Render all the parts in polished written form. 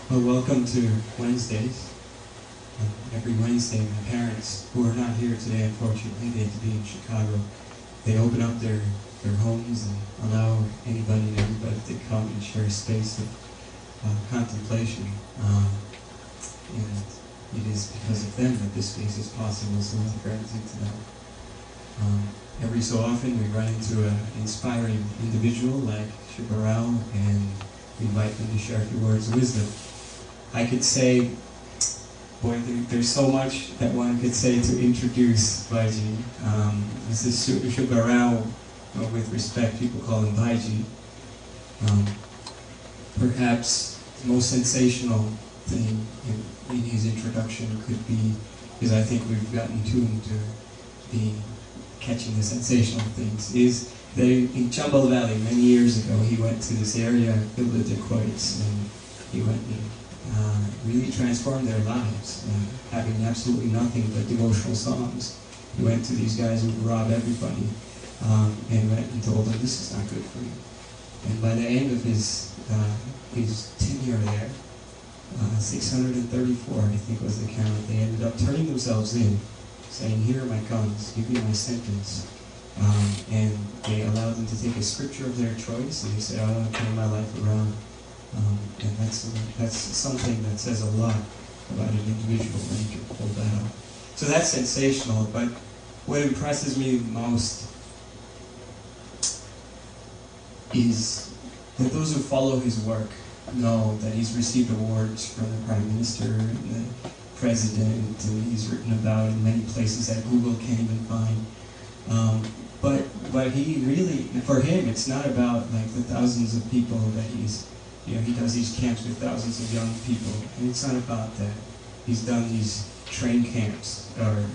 Well, welcome to Wednesdays. Every Wednesday, my parents, who are not here today, unfortunately, they have to be in Chicago, they open up their homes and allow anybody and everybody to come and share a space of contemplation. And it is because of them that this space is possible, so let's gratitude to them. Every so often, we run into an inspiring individual like Subha Rao, and we invite them to share a few words of wisdom. I could say, boy, there's so much that one could say to introduce Bhaiji. This is Subha Rao, with respect, people call him Bhaiji. Perhaps the most sensational thing in his introduction could be, because I think we've gotten tuned to being catching the sensational things, is that in Chambal Valley many years ago he went to this area filled with dacoits, and he went and really transformed their lives, having absolutely nothing but devotional songs. He went to these guys who would rob everybody, and went and told them, this is not good for you. And by the end of his tenure there, 634 I think was the count, they ended up turning themselves in, saying, here are my guns, give me my sentence. And they allowed them to take a scripture of their choice, and they said, I want to turn my life around. And that's something that says a lot about an individual when you can pull that off. So that's sensational, but what impresses me most is that those who follow his work know that he's received awards from the Prime Minister and the President, and he's written about in many places that Google can't even find. But he really, for him, it's not about like the thousands of people that he does these camps with thousands of young people, and it's not about that. He's done these train camps, or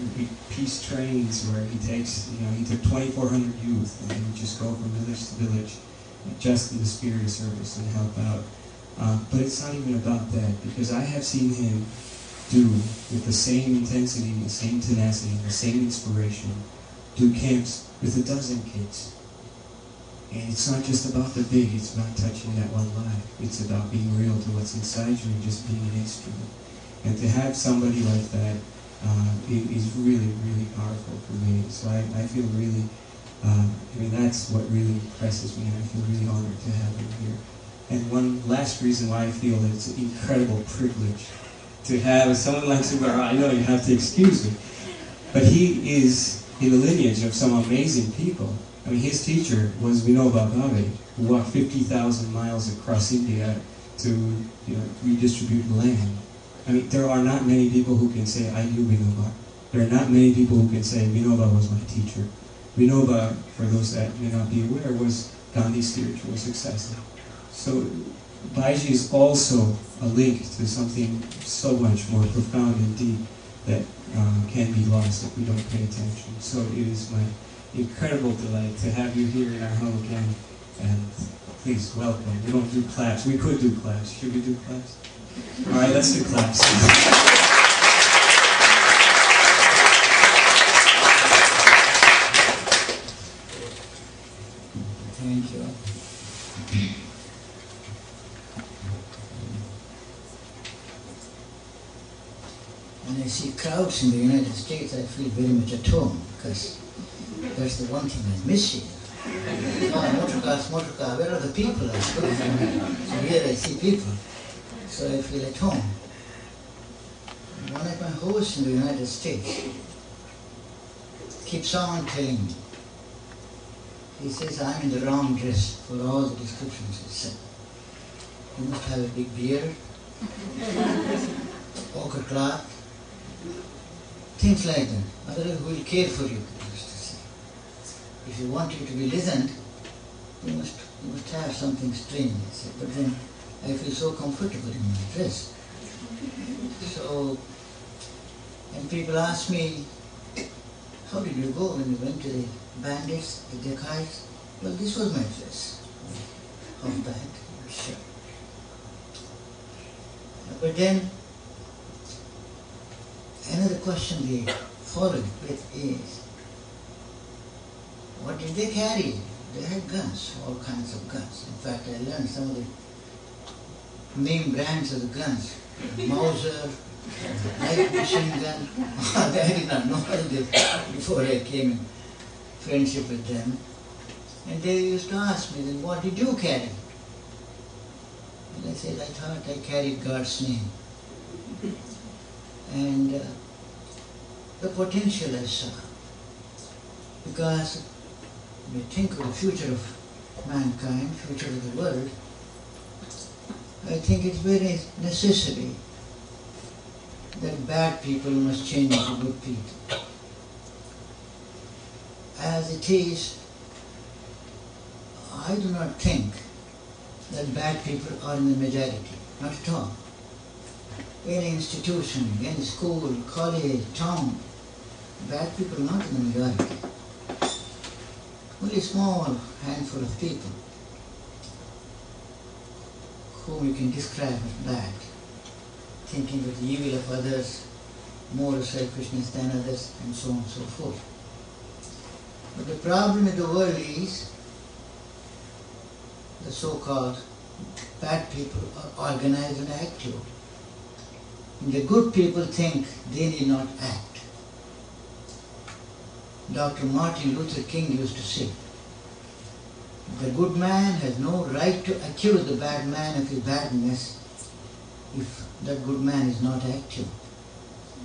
peace trains, where he took 2,400 youth, and they would just go from village to village, just in the spirit of service and help out. But it's not even about that, because I have seen him do, with the same intensity, the same tenacity, the same inspiration, do camps with 12 kids. And it's not just about the big, it's about touching that one life. It's about being real to what's inside you and just being an instrument. And to have somebody like that is really, really powerful for me. So I feel really, that's what really impresses me, and I feel really honored to have him here. And one last reason why I feel that it's an incredible privilege to have someone like Subha Rao. I know you have to excuse me, but he is in the lineage of some amazing people. I mean, his teacher was Vinoba Bhave, who walked 50,000 miles across India to redistribute land. I mean, there are not many people who can say, I knew Vinoba. There are not many people who can say, Vinoba was my teacher. Vinoba, for those that may not be aware, was Gandhi's spiritual successor. So Bhaiji is also a link to something so much more profound and deep that can be lost if we don't pay attention. So it is my incredible delight to have you here in our home again, and please welcome. We don't do claps. We could do claps. Should we do claps? All right, let's do claps. Thank you. When I see crowds in the United States, I feel very much at home, because that's the one thing I miss here. Motor cars, where are the people? So here I see people, so I feel at home. One of my hosts in the United States keeps on telling me, he says, I'm in the wrong dress for all the descriptions he said. You must have a big beard, ochre cloth, things like that. Otherwise, who will care for you? He used to say. If you want you to be listened, you must have something strange. He said. But then I feel so comfortable in my dress. So, and people ask me, how did you go when you went to the bandits, the dacoits? Well, this was my dress. Half bag, shirt. But then, another question they followed with is, what did they carry? They had guns, all kinds of guns. In fact, I learned some of the name brands of the guns. Mauser, light machine gun. I did not know all this before I came in friendship with them. And they used to ask me, then what did you carry? And I said, I thought I carried God's name. And the potential I saw. Because when you think of the future of mankind, future of the world, I think it's very necessary that bad people must change into good people. As it is, I do not think that bad people are in the majority, not at all. Any institution, any school, college, town, bad people are not in the majority. Only a small handful of people whom you can describe as bad, thinking of the evil of others, more selfishness than others, and so on and so forth. But the problem in the world is the so-called bad people are organized and active. And the good people think they need not act. Dr. Martin Luther King used to say, the good man has no right to accuse the bad man of his badness if that good man is not active.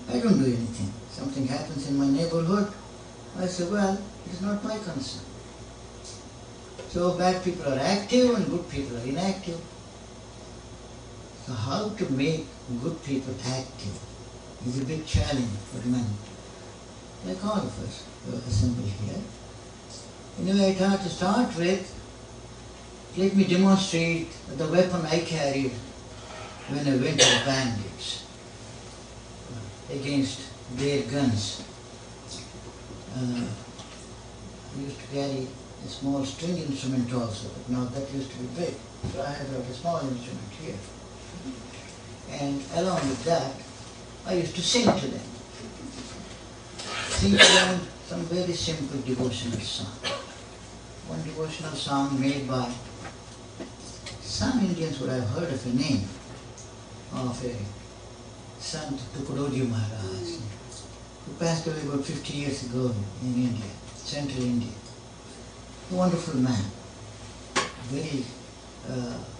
I don't do anything. Something happens in my neighborhood, I say, well, it is not my concern. So bad people are active and good people are inactive. So how to make good people active is a big challenge for many, like all of us who are assembled here. Anyway, I thought to start with, let me demonstrate the weapon I carried when I went to the bandits against their guns. I used to carry a small string instrument also, but now that used to be big. So I have got a small instrument here. And along with that, I used to sing to them. Sing to them some very simple devotional song. One devotional song made by some Indians would have heard of a name of a Sant Tukadoji Maharaj, who passed away about 50 years ago in India, central India. A wonderful man, very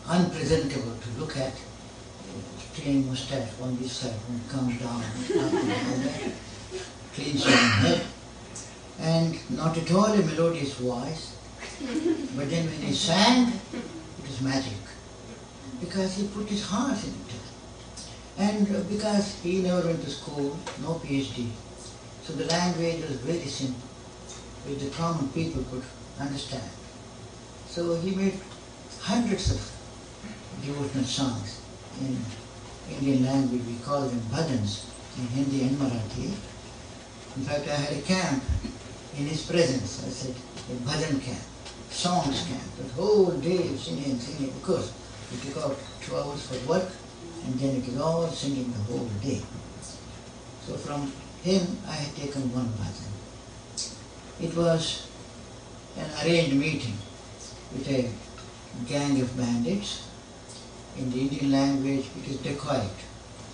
unpresentable to look at, clean mustache on this side when it comes down, up and down there, clean shaven head, and not at all a melodious voice, but then when he sang, it was magic, because he put his heart into it. And because he never went to school, no PhD, so the language was very simple, which the common people could understand. So he made hundreds of devotional songs in Indian language. We call them bhajans in Hindi and Marathi. In fact, I had a camp in his presence. I said, a bhajan camp, songs camp, the whole day singing, because we took out 2 hours for work, and then it was all singing the whole day. So from him, I had taken one bhajan. It was an arranged meeting with a gang of bandits. In the Indian language, it is dacoit.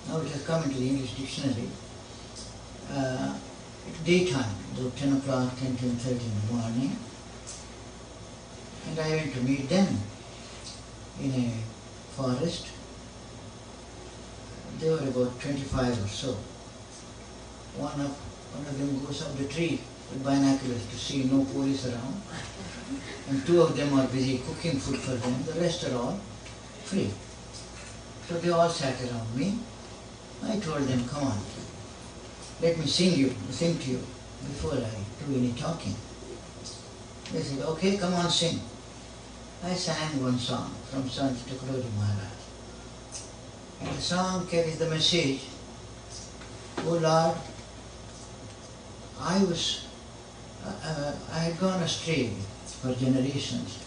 Now it has come into the English dictionary. It's daytime, about 10 o'clock, 10:30 in the morning. And I went to meet them in a forest. They were about 25 or so. One of them goes up the tree with binoculars to see no police around. And 2 of them are busy cooking food for them. The rest are all free. So they all sat around me. I told them, come on, let me sing to you before I do any talking. They said, okay, come on, sing. I sang one song from Sant Tukadoji Maharaj. And the song carries the message, oh Lord, I had gone astray for generations.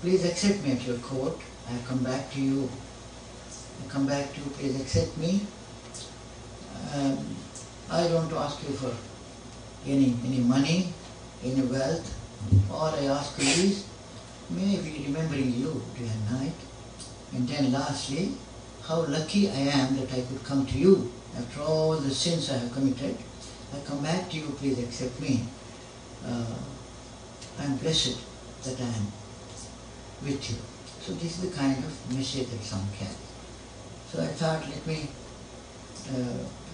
Please accept me at your court. I have come back to you. Please accept me. I don't ask you for any money, any wealth. All I ask you is, may I be remembering you day and night. And then lastly, how lucky I am that I could come to you. After all the sins I have committed, I come back to you, please accept me. I am blessed that I am with you. So this is the kind of message that some carry. So I thought, let me,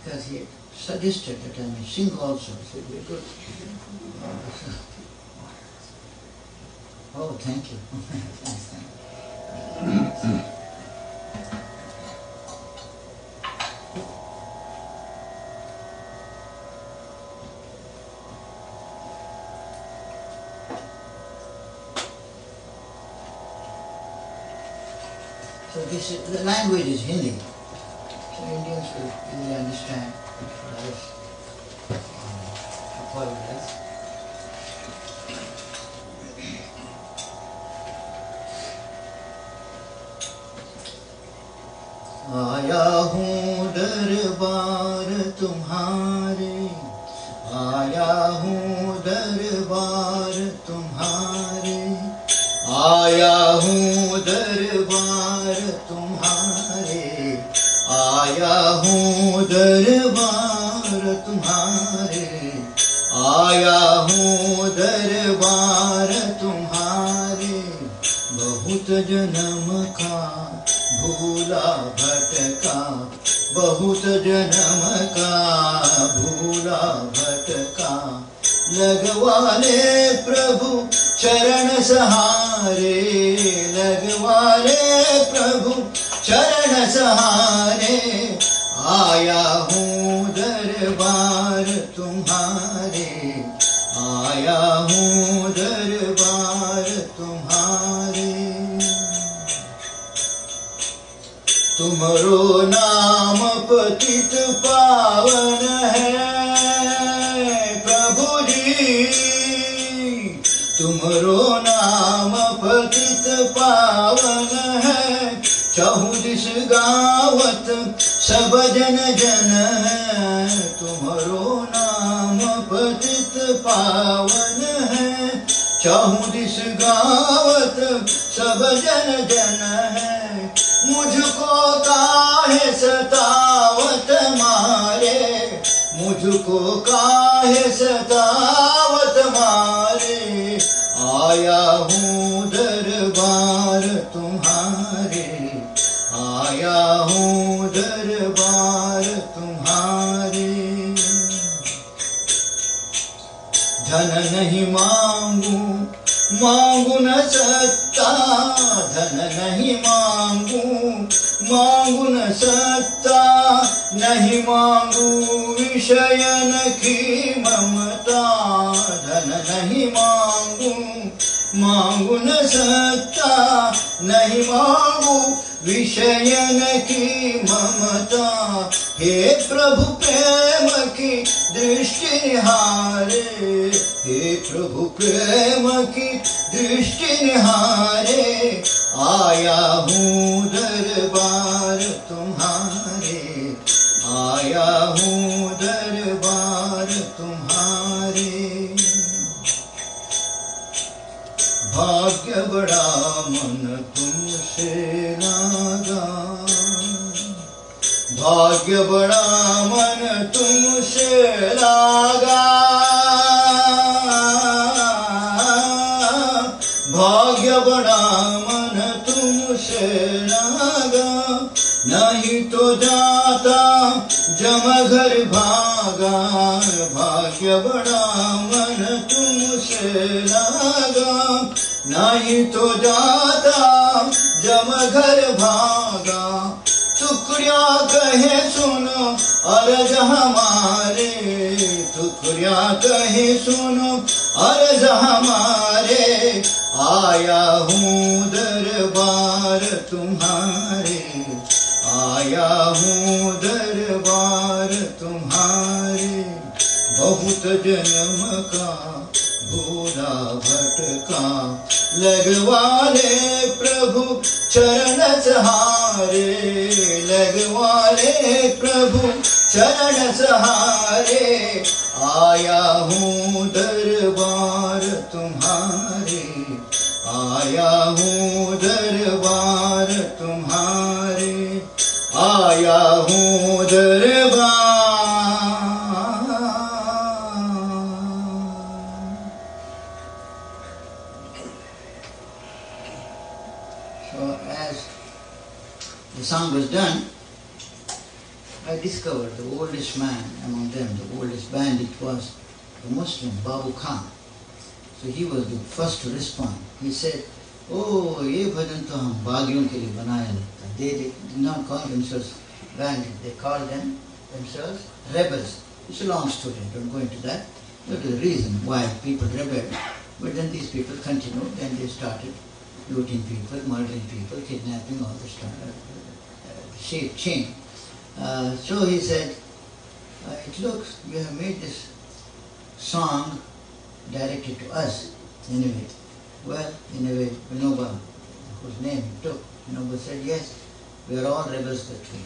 because he suggested that I may sing also. I said, very good. Oh, thank you. Thanks. So this is, the language is Hindi. So Indians will easily understand. Others apologize. आया हूँ दरबार तुम्हारे, आया हूँ दरबार तुम्हारे, आया हूँ दरबार तुम्हारे, आया हूँ दरबार तुम्हारे, आया हूँ दरबार तुम्हारे, बहुत जन्म का भूला भटका, बहुत जन्म का भूला भटका, लगवा ले प्रभु चरण सहारे, लगवा ले प्रभु चरण सहारे, आया हूँ दरबार तुम्हारे, आया हूँ दरबार तुम्हारे। तुमरो नाम पतित पावन है प्रभु जी, तुमरो नाम पतित पावन है, चहुदिस गावत सब जन जन है, तुमरो नाम पतित पावन है, चहुदिस गावत सब जन जन है, मुझको काहे सतावत मारे, मुझको काहे सतावत मारे, आया हूँ दरबार तुम्हारे, आया हूँ दरबार तुम्हारे। धन नहीं मांगू, मांगू न सत्ता, धन नहीं मांगू, मांगू न सत्ता, नहीं मांगू विषयन की ममता, धन नहीं मांगू, मांगू न सत्ता, नहीं मांगू विषयन की ममता, हे प्रभु प्रेम की दृष्टि निहारे, हे प्रभु प्रेम की दृष्टि निहारे, आया हूँ दरबार तुम्हारे, आया हूँ दरबार तुम्हारे। भाग्य बड़ा मन तुमसे लागा, भाग्य बड़ा मन तुमसे लागा, भाग्य बड़ा मन तुमसे लागा, नहीं तो जाता जमघर भागा, भाग्य बड़ा मन तुमसे लागा, नहीं तो जाता जमघर भागा, टुकड़िया कहे सुनो अर्ज हमारे, टुकड़िया कहे सुनो अर्ज हमारे, आया हूँ दरबार तुम्हारे, आया हूँ दरबार तुम्हारे। बहुत जन्म का भूला भटका, लगवा ले प्रभु चरण सहारे, लगवा ले प्रभु चरण सहारे, आया हूँ दरबार तुम्हारे, आया हूँ दरबार तुम्हारे। आया हूँ दरबार. So as the song was done, I discovered the oldest man among them, the oldest bandit was the Muslim, Babu Khan. So he was the first to respond. He said, "Oh, ye bhajan to hum bagiyon ke liye banaya lagta." They did not call themselves bandits, they called themselves rebels. It's a long story, I don't go into that. That is the reason why people rebelled. But then these people continued and they started looting people, murdering people, kidnapping, all the shape chain. So he said, it looks, you have made this song directed to us, anyway. Well, in a way, Vinoba, whose name he took, Vinoba said, yes, we are all rebels that way.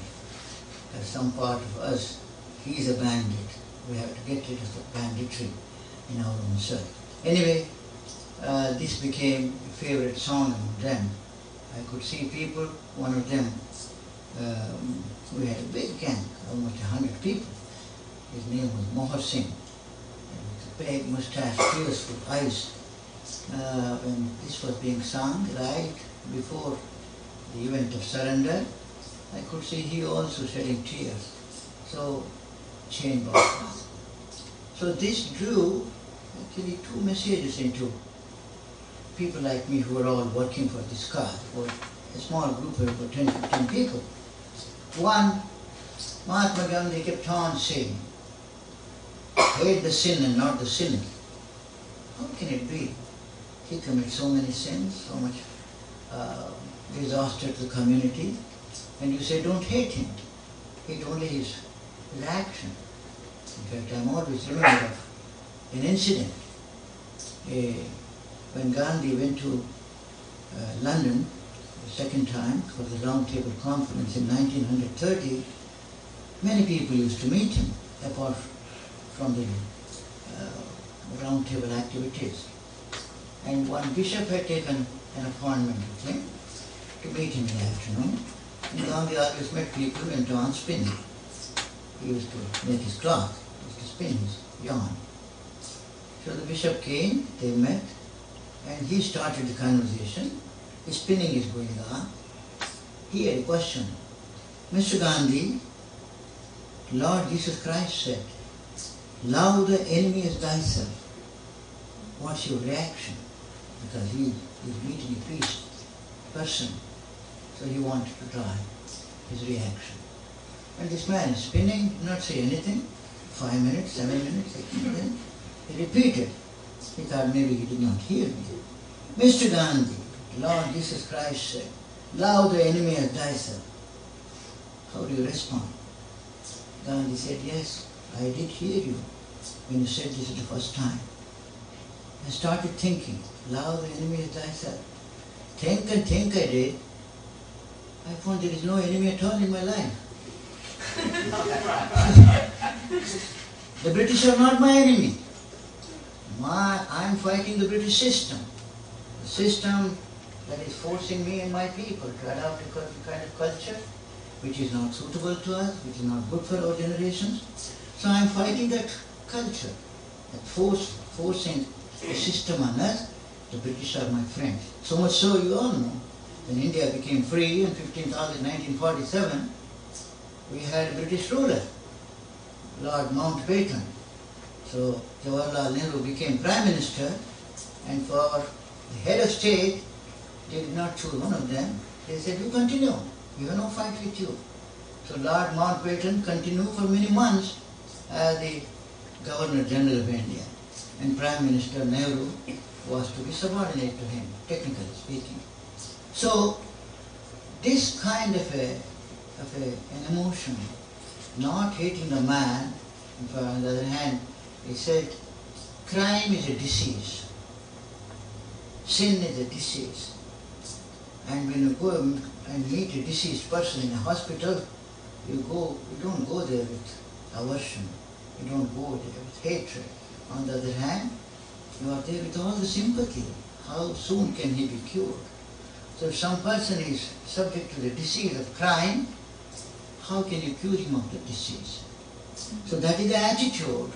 As some part of us, he is a bandit. We have to get rid of the banditry in our own self. Anyway, this became a favorite song among them. I could see people, one of them, we had a big gang, almost 100 people. His name was Mohar Singh. With a big mustache, tearful eyes. When this was being sung right before the event of surrender, I could see he also shedding tears. So, chain broke. So this drew actually two messages into people like me who were all working for this cause, for a small group of about 10, 15 people. One, Mahatma Gandhi kept on saying, hate the sin and not the sinner. How can it be? He commits so many sins, so much disaster to the community, and you say don't hate him. Hate only his action. In fact, I'm always remembered of an incident. When Gandhi went to London the second time for the Round Table Conference in 1930, many people used to meet him apart from the Round Table activities. And one bishop had taken an appointment with him to meet him in the afternoon. And Gandhi always met people went on spinning. He used to make his cloth, he used to spin his yarn. So the bishop came, they met, and he started the conversation. The spinning is going on. He had a question. Mr. Gandhi, Lord Jesus Christ said, love the enemy as thyself. What's your reaction? Because he is meeting a priest person, so he wanted to try his reaction. And this man is spinning, did not say anything. 5 minutes, 7 minutes, 8 minutes. He repeated. He thought maybe he did not hear me. Mr. Gandhi, Lord Jesus Christ said, love the enemy as thyself. How do you respond? Gandhi said, yes, I did hear you when you said this the first time. I started thinking, love the enemy as thyself. Think and think I did. I found there is no enemy at all in my life. The British are not my enemy. I am fighting the British system. The system that is forcing me and my people to adopt a kind of culture which is not suitable to us, which is not good for our generations. So I am fighting that culture, that forcing the system on us. The British are my friends. So much so you all know, when India became free on 15th August 1947, we had a British ruler, Lord Mountbatten. So Jawaharlal Nehru became Prime Minister, and for the head of state, they did not choose one of them. They said, you continue, we have no fight with you. So Lord Mountbatten continued for many months as the Governor General of India, and Prime Minister Nehru was to be subordinate to him, technically speaking. So this kind of an emotion, not hating the man, but on the other hand, he said, crime is a disease, sin is a disease. And when you go and meet a diseased person in a hospital, you don't go there with aversion, you don't go there with hatred. On the other hand, you are there with all the sympathy. How soon can he be cured? So if some person is subject to the disease of crime, how can you cure him of the disease? So that is the attitude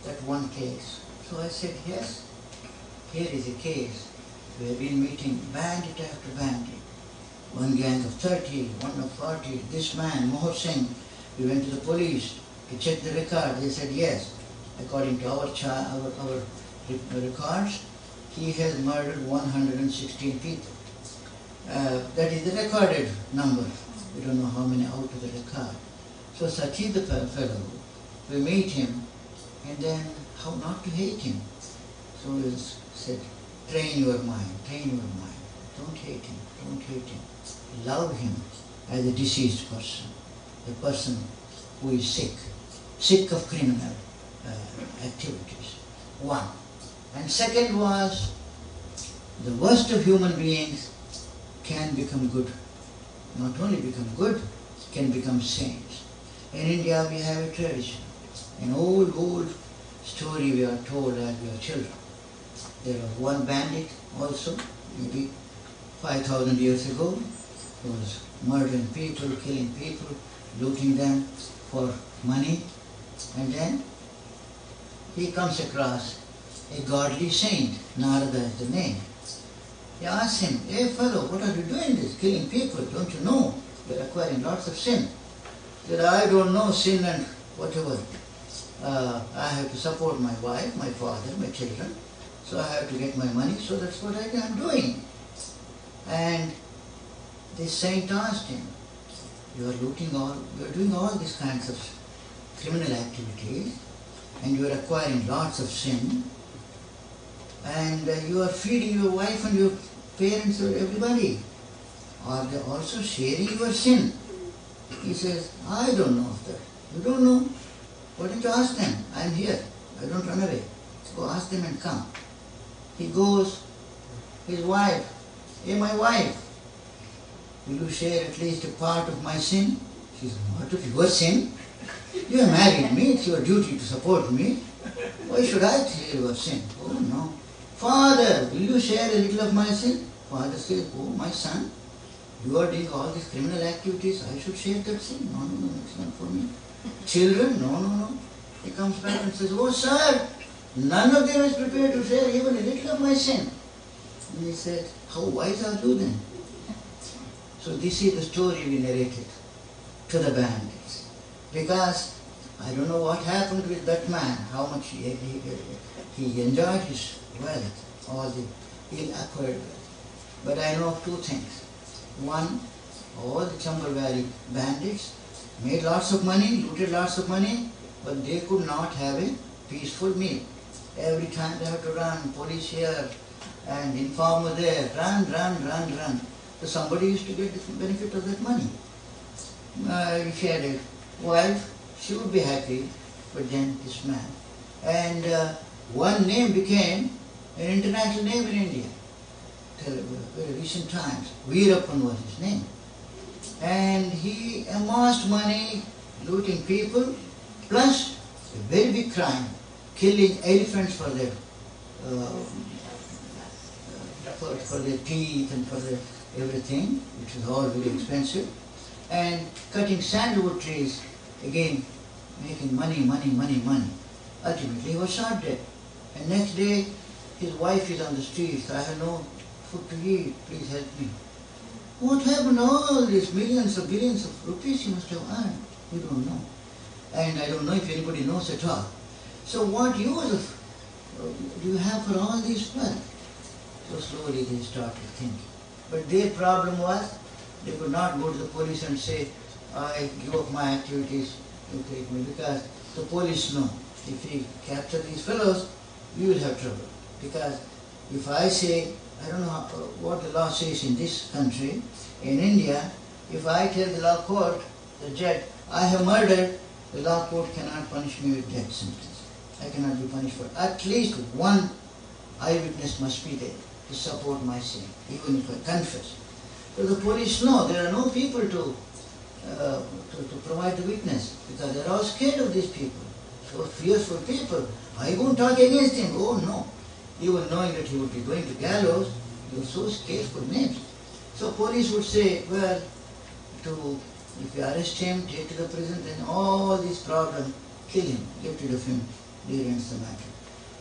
that one takes. So I said, yes, here is a case. We have been meeting bandit after bandit. One gang of 30, one of 40. This man, Mohit Singh, we went to the police to check the record. They said, yes, according to our records, he has murdered 116 people. That is the recorded number. We don't know how many out of the record. So such is the fellow. We meet him, and then how not to hate him. So we said, train your mind, train your mind. Don't hate him, don't hate him. Love him as a deceased person, a person who is sick of criminal activities. One. And second was, the worst of human beings can become good. Not only become good, can become saints. In India we have a tradition. An old story we are told as we are children. There was one bandit also, maybe 5,000 years ago, who was murdering people, killing people, looting them for money. And then he comes across a godly saint, Narada is the name. He asks him, hey fellow, what are you doing this, killing people? Don't you know you're acquiring lots of sin? He said, I don't know sin and whatever. I have to support my wife, my father, my children. So I have to get my money, so that's what I am doing. And this saint asked him, you are doing all these kinds of criminal activities, and you are acquiring lots of sin, and you are feeding your wife and your parents or everybody. Are they also sharing your sin? He says, I don't know of that. You don't know? Why don't you ask them? I am here. I don't run away. Go ask them and come. He goes, his wife, hey my wife, will you share at least a part of my sin? She says, what of your sin? You have married me, it's your duty to support me. Why should I share your sin? Oh no. Father, will you share a little of my sin? Father says, oh my son, you are doing all these criminal activities, I should share that sin. No, it's not for me. Children, no. He comes back and says, oh sir, none of them is prepared to share even a little of my sin. And he said, how wise are you then? So this is the story we narrated to the bandits. Because I don't know what happened with that man, how much he enjoyed his wealth, all the ill-acquired wealth. But I know of two things. One, all the Chambal Valley bandits made lots of money, looted lots of money, but they could not have a peaceful meal. Every time they have to run, police here and informer there, run. So somebody used to get the benefit of that money. If he had a wife, she would be happy, but then this man. And one name became an international name in India. Till very recent times, Veerappan was his name. And he amassed money, looting people, plus a very big crime, killing elephants for their teeth and for their everything, which is all very expensive, and cutting sandalwood trees, again making money. Ultimately he was shot dead. And next day his wife is on the streets, I have no food to eat, please help me. What happened to all these millions of billions of rupees he must have earned? We don't know. And I don't know if anybody knows at all. So what use do you have for all this wealth? So slowly they started thinking. But their problem was, they could not go to the police and say, I give up my activities, you take me, because the police know, if we capture these fellows, we will have trouble. Because if I say, I don't know what the law says in this country, in India, if I tell the law court, the judge, I have murdered, the law court cannot punish me with death sentence. I cannot be punished for at least one eyewitness must be there to support my sin, even if I confess. So the police know there are no people to provide the witness, because they are all scared of these people. So fearful people. I won't talk against him. Oh no. Even knowing that he would be going to gallows, he was so scared for names. So police would say, well, to If you arrest him, take to the prison, then all these problems, kill him, get rid of him, there ends the matter.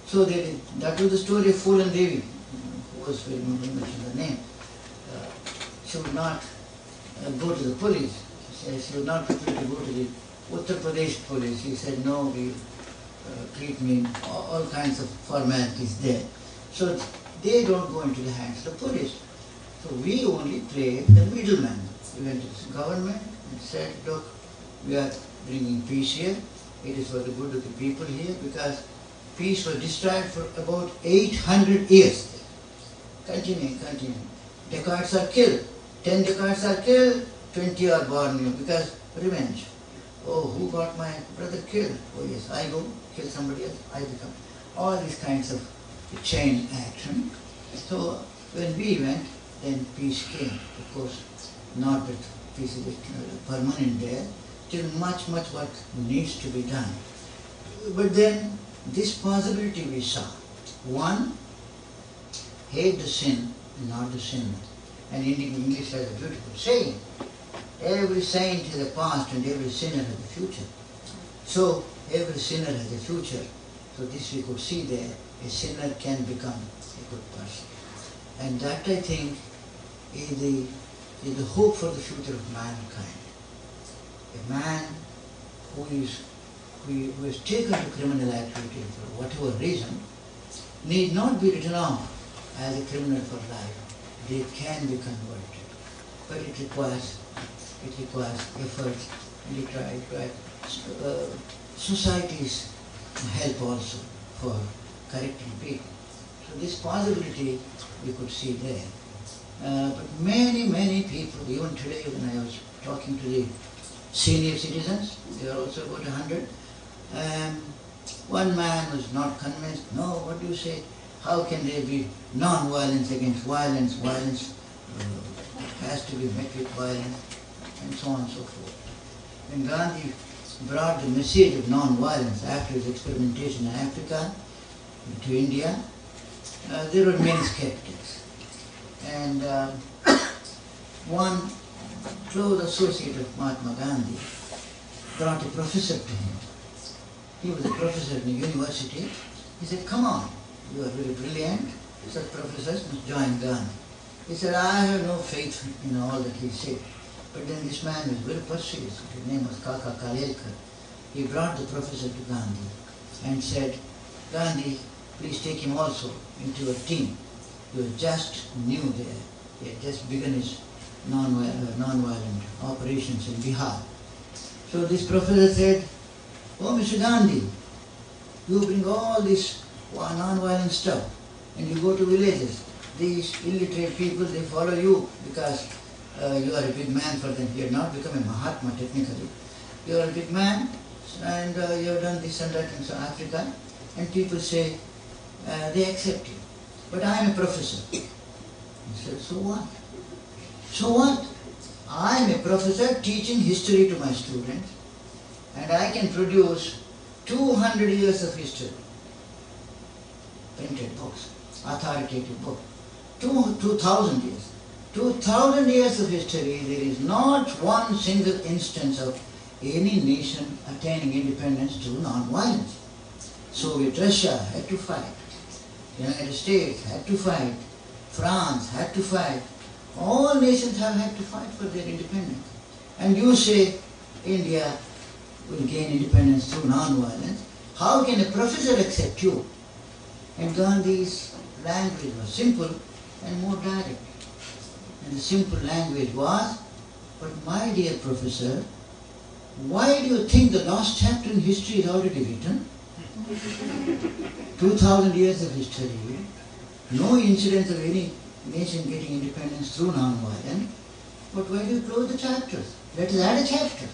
So they did. That was the story of Fool and Devi, who was, very mention the name. She would not go to the police. She was not prepared to go to the Uttar Pradesh police. She said, no, we treat me, all kinds of formalities there. So they don't go into the hands of the police. So we only play the middleman. We went to the government and said, look, we are bringing peace here. It is for the good of the people here, because peace was destroyed for about 800 years. Continuing. Dacoits are killed. 10 dacoits are killed, 20 are born new, because revenge. Oh, who got my brother killed? Oh yes, I go kill somebody else, I become. All these kinds of chain action. So when we went, then peace came. Of course, not that peace is permanent there. Still much work needs to be done. But then this possibility we saw. One, hate the sin and not the sinner. And English has a beautiful saying, every saint has a past and every sinner has a future. So every sinner has a future. So this we could see there, a sinner can become a good person. And that, I think, is the hope for the future of mankind. A man who has taken to criminal activity for whatever reason need not be written off as a criminal for life. They can be converted, but it requires efforts, and it requires society's help also for correcting people. So this possibility we could see there. But many people, even today when I was talking to the senior citizens, they are also about 100, one man was not convinced. No, what do you say? How can there be non-violence against violence? Violence has to be met with violence, and so on and so forth. When Gandhi brought the message of non-violence after his experimentation in Africa to India, there were many skeptics. And one close associate of Mahatma Gandhi brought a professor to him. He was a professor in the university. He said, come on, you are very brilliant. Such professors must join Gandhi. He said, I have no faith in all that he said. But then this man was very persuasive. His name was Kaka Kalelkar. He brought the professor to Gandhi and said, Gandhi, please take him also into your team. He was just new there. He had just begun his non-violent operations in Bihar. So this professor said, oh, Mr. Gandhi, you bring all this non-violent stuff and you go to villages. These illiterate people, they follow you because you are a big man for them. You have not become a Mahatma technically. You are a big man and you have done this and that in South Africa, and people say they accept you. But I am a professor. He said, so what? So what? I am a professor teaching history to my students, and I can produce 200 years of history. Printed books, authoritative book. 2,000 years. 2,000 years of history, there is not one single instance of any nation attaining independence through non-violence. Soviet Russia had to fight. United States had to fight. France had to fight. All nations have had to fight for their independence. And you say India will gain independence through non-violence. How can a professor accept you? And Gandhi's language was simple and more direct. And the simple language was, but my dear professor, why do you think the last chapter in history is already written? 2,000 years of history, no incidents of any nation getting independence through non-violence, but why do you close the chapters? Let us add a chapter.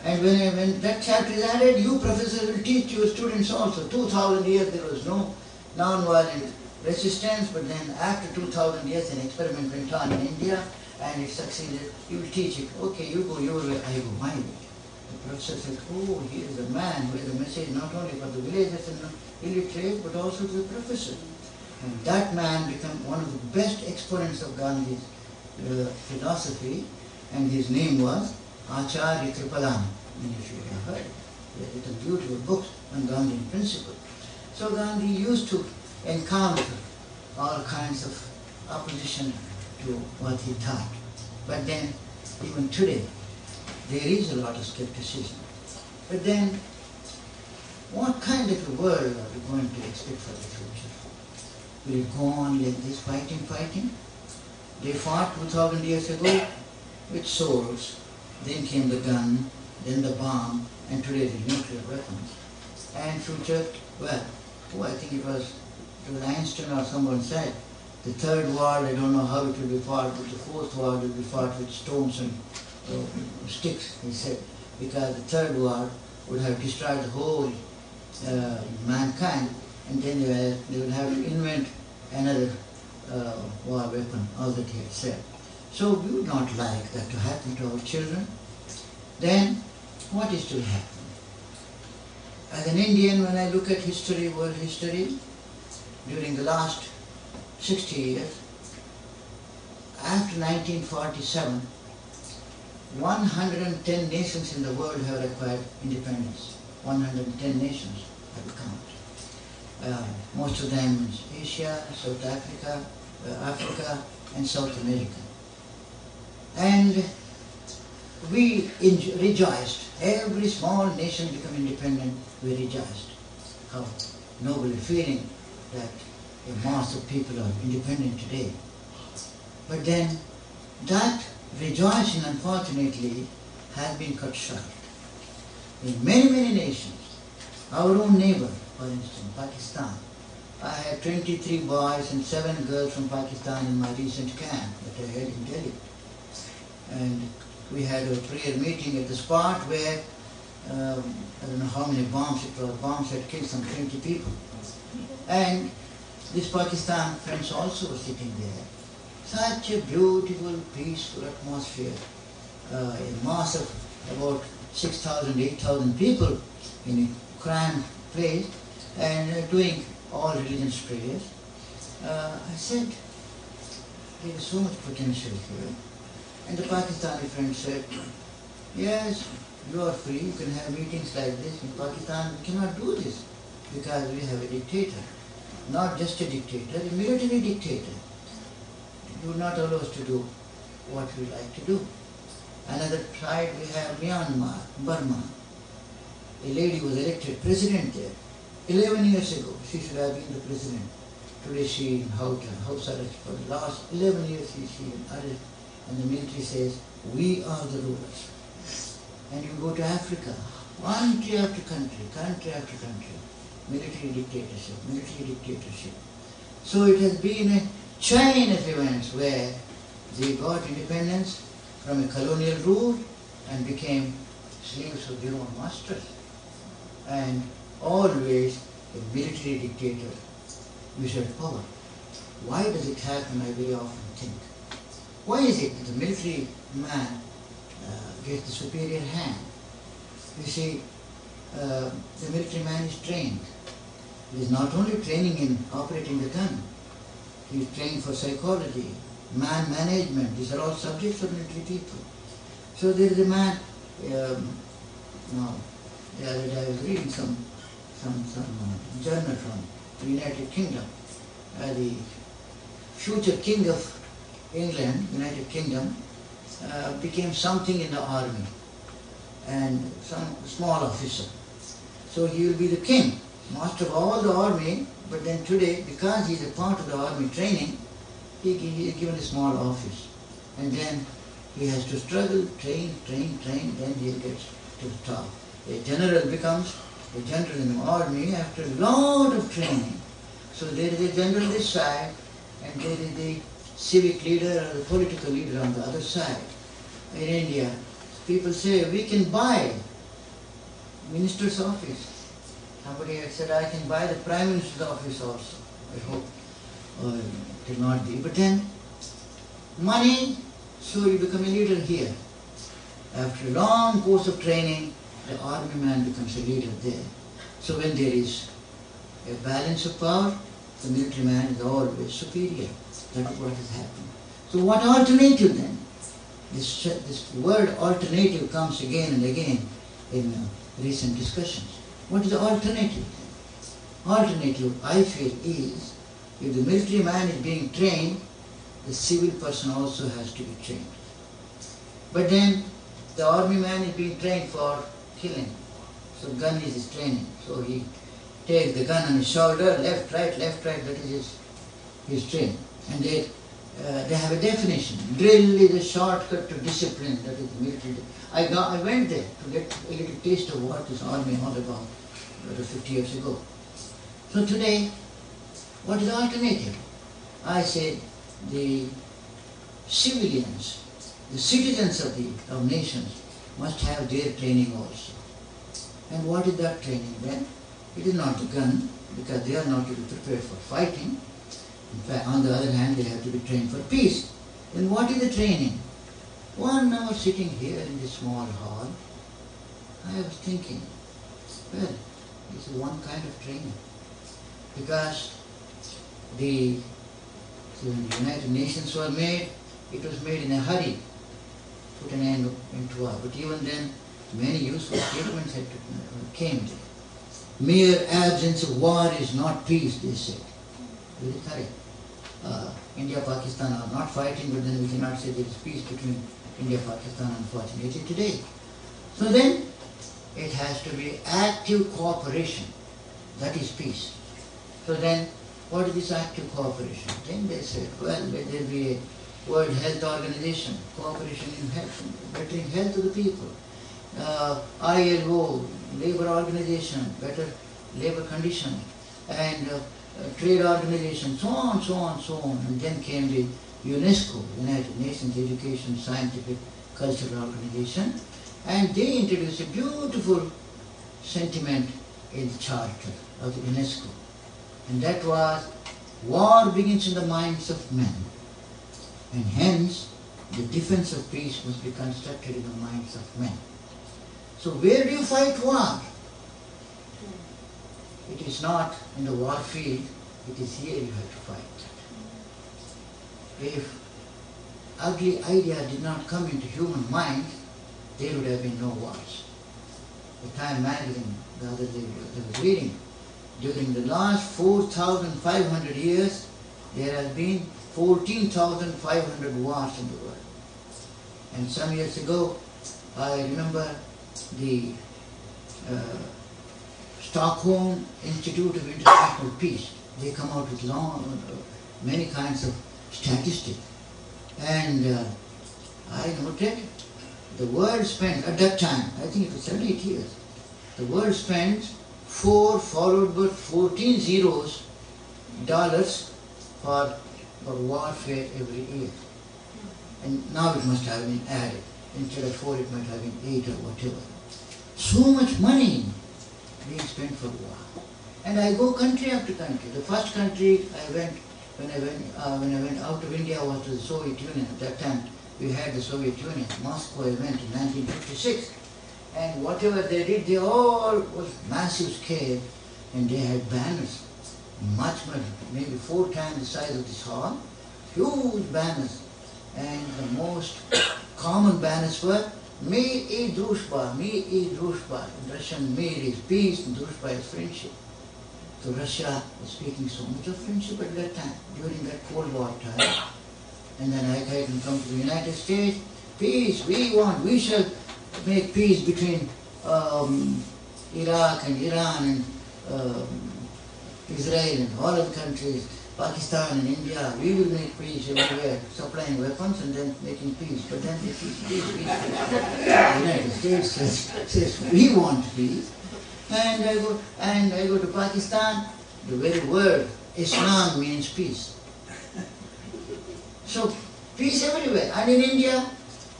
And when that chapter is added, you professor will teach your students also. 2,000 years there was no non-violent resistance, but then after 2,000 years an experiment went on in India and it succeeded. You will teach it. Okay, you go your way, I go my way. The professor said, oh, here is a man who has a message not only for the villagers and illiterate, but also to the professor. And that man became one of the best exponents of Gandhi's philosophy, and his name was Acharya Kripalan, many of you have heard. They have written beautiful books on Gandhian principle. So Gandhi used to encounter all kinds of opposition to what he taught. But then, even today, there is a lot of skepticism. But then, what kind of a world are we going to expect for the future? Will it go on like this, fighting? They fought 2000 years ago with swords, then came the gun, then the bomb, and today the nuclear weapons. And future, well, I think it was Einstein or someone said, the third world, I don't know how it will be fought, but the fourth world will be fought with stones and sticks, he said, because the third world would have destroyed the whole mankind, and then they would have to invent another war weapon, all that he had said. So we would not like that to happen to our children. Then what is to happen? As an Indian, when I look at history, world history, during the last 60 years, after 1947, 110 nations in the world have acquired independence. 110 nations have come. Most of them in Asia, South Africa, Africa, and South America. And we rejoiced. Every small nation become independent, we rejoiced. How noble a feeling that a mass of people are independent today. But then that rejoicing, unfortunately, has been cut short. In many, many nations, our own neighbor, for instance, Pakistan, I had 23 boys and 7 girls from Pakistan in my recent camp that I had in Delhi. And we had a prayer meeting at the spot where, I don't know how many bombs it was, bombs had killed some 20 people. And these Pakistan friends also were sitting there. Such a beautiful, peaceful atmosphere. A mass of about 6,000, 8,000 people in a cramped place and doing all religious prayers. I said, there is so much potential here. And the Pakistani friend said, yes, you are free, you can have meetings like this. In Pakistan, we cannot do this because we have a dictator. Not just a dictator, a military dictator. He would not allow us to do what we like to do. Another side we have Myanmar, Burma. A lady was elected president there. 11 years ago, she should have been the president. Today she is in house arrest. For the last 11 years she is in arrest. And the military says, we are the rulers. And you go to Africa, country after country, military dictatorship. So it has been a chain of events where they got independence from a colonial rule and became slaves of their own masters. And always a military dictator usurped power. Why does it happen, I very often think. Why is it that the military man gets the superior hand? You see, the military man is trained. He is not only training in operating the gun, he is trained for psychology, man management. These are all subjects for military people. So there is a man, the other day I was reading some journal from the United Kingdom. The future king of England, United Kingdom, became something in the army and some small officer. So he will be the king, master of all the army, but then today, because he is a part of the army training, he is given a small office. And then he has to struggle, train, then he gets to the top. A general becomes a general in the army after a lot of training. So there is a general this side, and there is the civic leader or the political leader on the other side. In India, people say, we can buy minister's office. Somebody had said, I can buy the prime minister's office also. I hope it will not be. But then, money, so you become a leader here. After a long course of training, the army man becomes a leader there. So when there is a balance of power, the military man is always superior. That is what has happened. So what alternative then? This word alternative comes again and again in recent discussions. What is the alternative? Alternative, I feel, is if the military man is being trained, the civil person also has to be trained. But then the army man is being trained for killing. So gun is his training. So he takes the gun on his shoulder, left, right, that is his training. And they have a definition. Drill is a shortcut to discipline, that is the military. I went there to get a little taste of what this army all about 50 years ago. So today, what is the alternative? I say the civilians, the citizens of nations must have their training also. And what is that training then? It is not the gun, because they are not to be prepared for fighting. In fact, on the other hand, they have to be trained for peace. Then what is the training? 1 hour sitting here in this small hall, I was thinking, well, this is one kind of training. Because when the United Nations were made, it was made in a hurry, put an end into war. But even then, many useful statements came there. Mere absence of war is not peace, they said. Very correct. India, Pakistan are not fighting, but then we cannot say there is peace between India, Pakistan, unfortunately, today. So then, it has to be active cooperation. That is peace. So then, what is this active cooperation? Then they said, well, there will be a World Health Organization, cooperation in health, bettering health of the people. ILO, labor organization, better labor conditions, and trade organization, so on, so on, so on. And then came the UNESCO, United Nations Education, Scientific, Cultural Organization, and they introduced a beautiful sentiment in the charter of the UNESCO. And that was, war begins in the minds of men, and hence the defense of peace must be constructed in the minds of men. So where do you fight war? It is not in the war field, it is here you have to fight. If ugly idea did not come into human mind, there would have been no wars. The Time magazine, the other day I was reading, during the last 4,500 years, there has been 14,500 wars in the world. And some years ago, I remember the Stockholm Institute of International Peace. They come out with many kinds of statistics. And I noted the world spent, at that time, I think it was 7 or 8 years, the world spends 4 followed by 14 zeros dollars for warfare every year. And now it must have been added. Instead of 4, it might have been 8 or whatever. So much money being spent for war. And I go country after country. The first country I went, when I went out of India, was to the Soviet Union. At that time, we had the Soviet Union. Moscow I went in 1956. And whatever they did, they all was massive scale. And they had banners, much, maybe 4 times the size of this hall. Huge banners. And the most common banners were Mir и дружба, Mir и дружба. In Russian, Mir is peace and družba is friendship. So Russia was speaking so much of friendship at that time, during that Cold War time. And then I can come to the United States, peace, we shall make peace between Iraq and Iran and Israel and all other countries, Pakistan and India. We will make peace everywhere, supplying weapons and then making peace. But then they say peace. The United States says we want peace. And I go to Pakistan, the very word Islam means peace. So peace everywhere. And in India,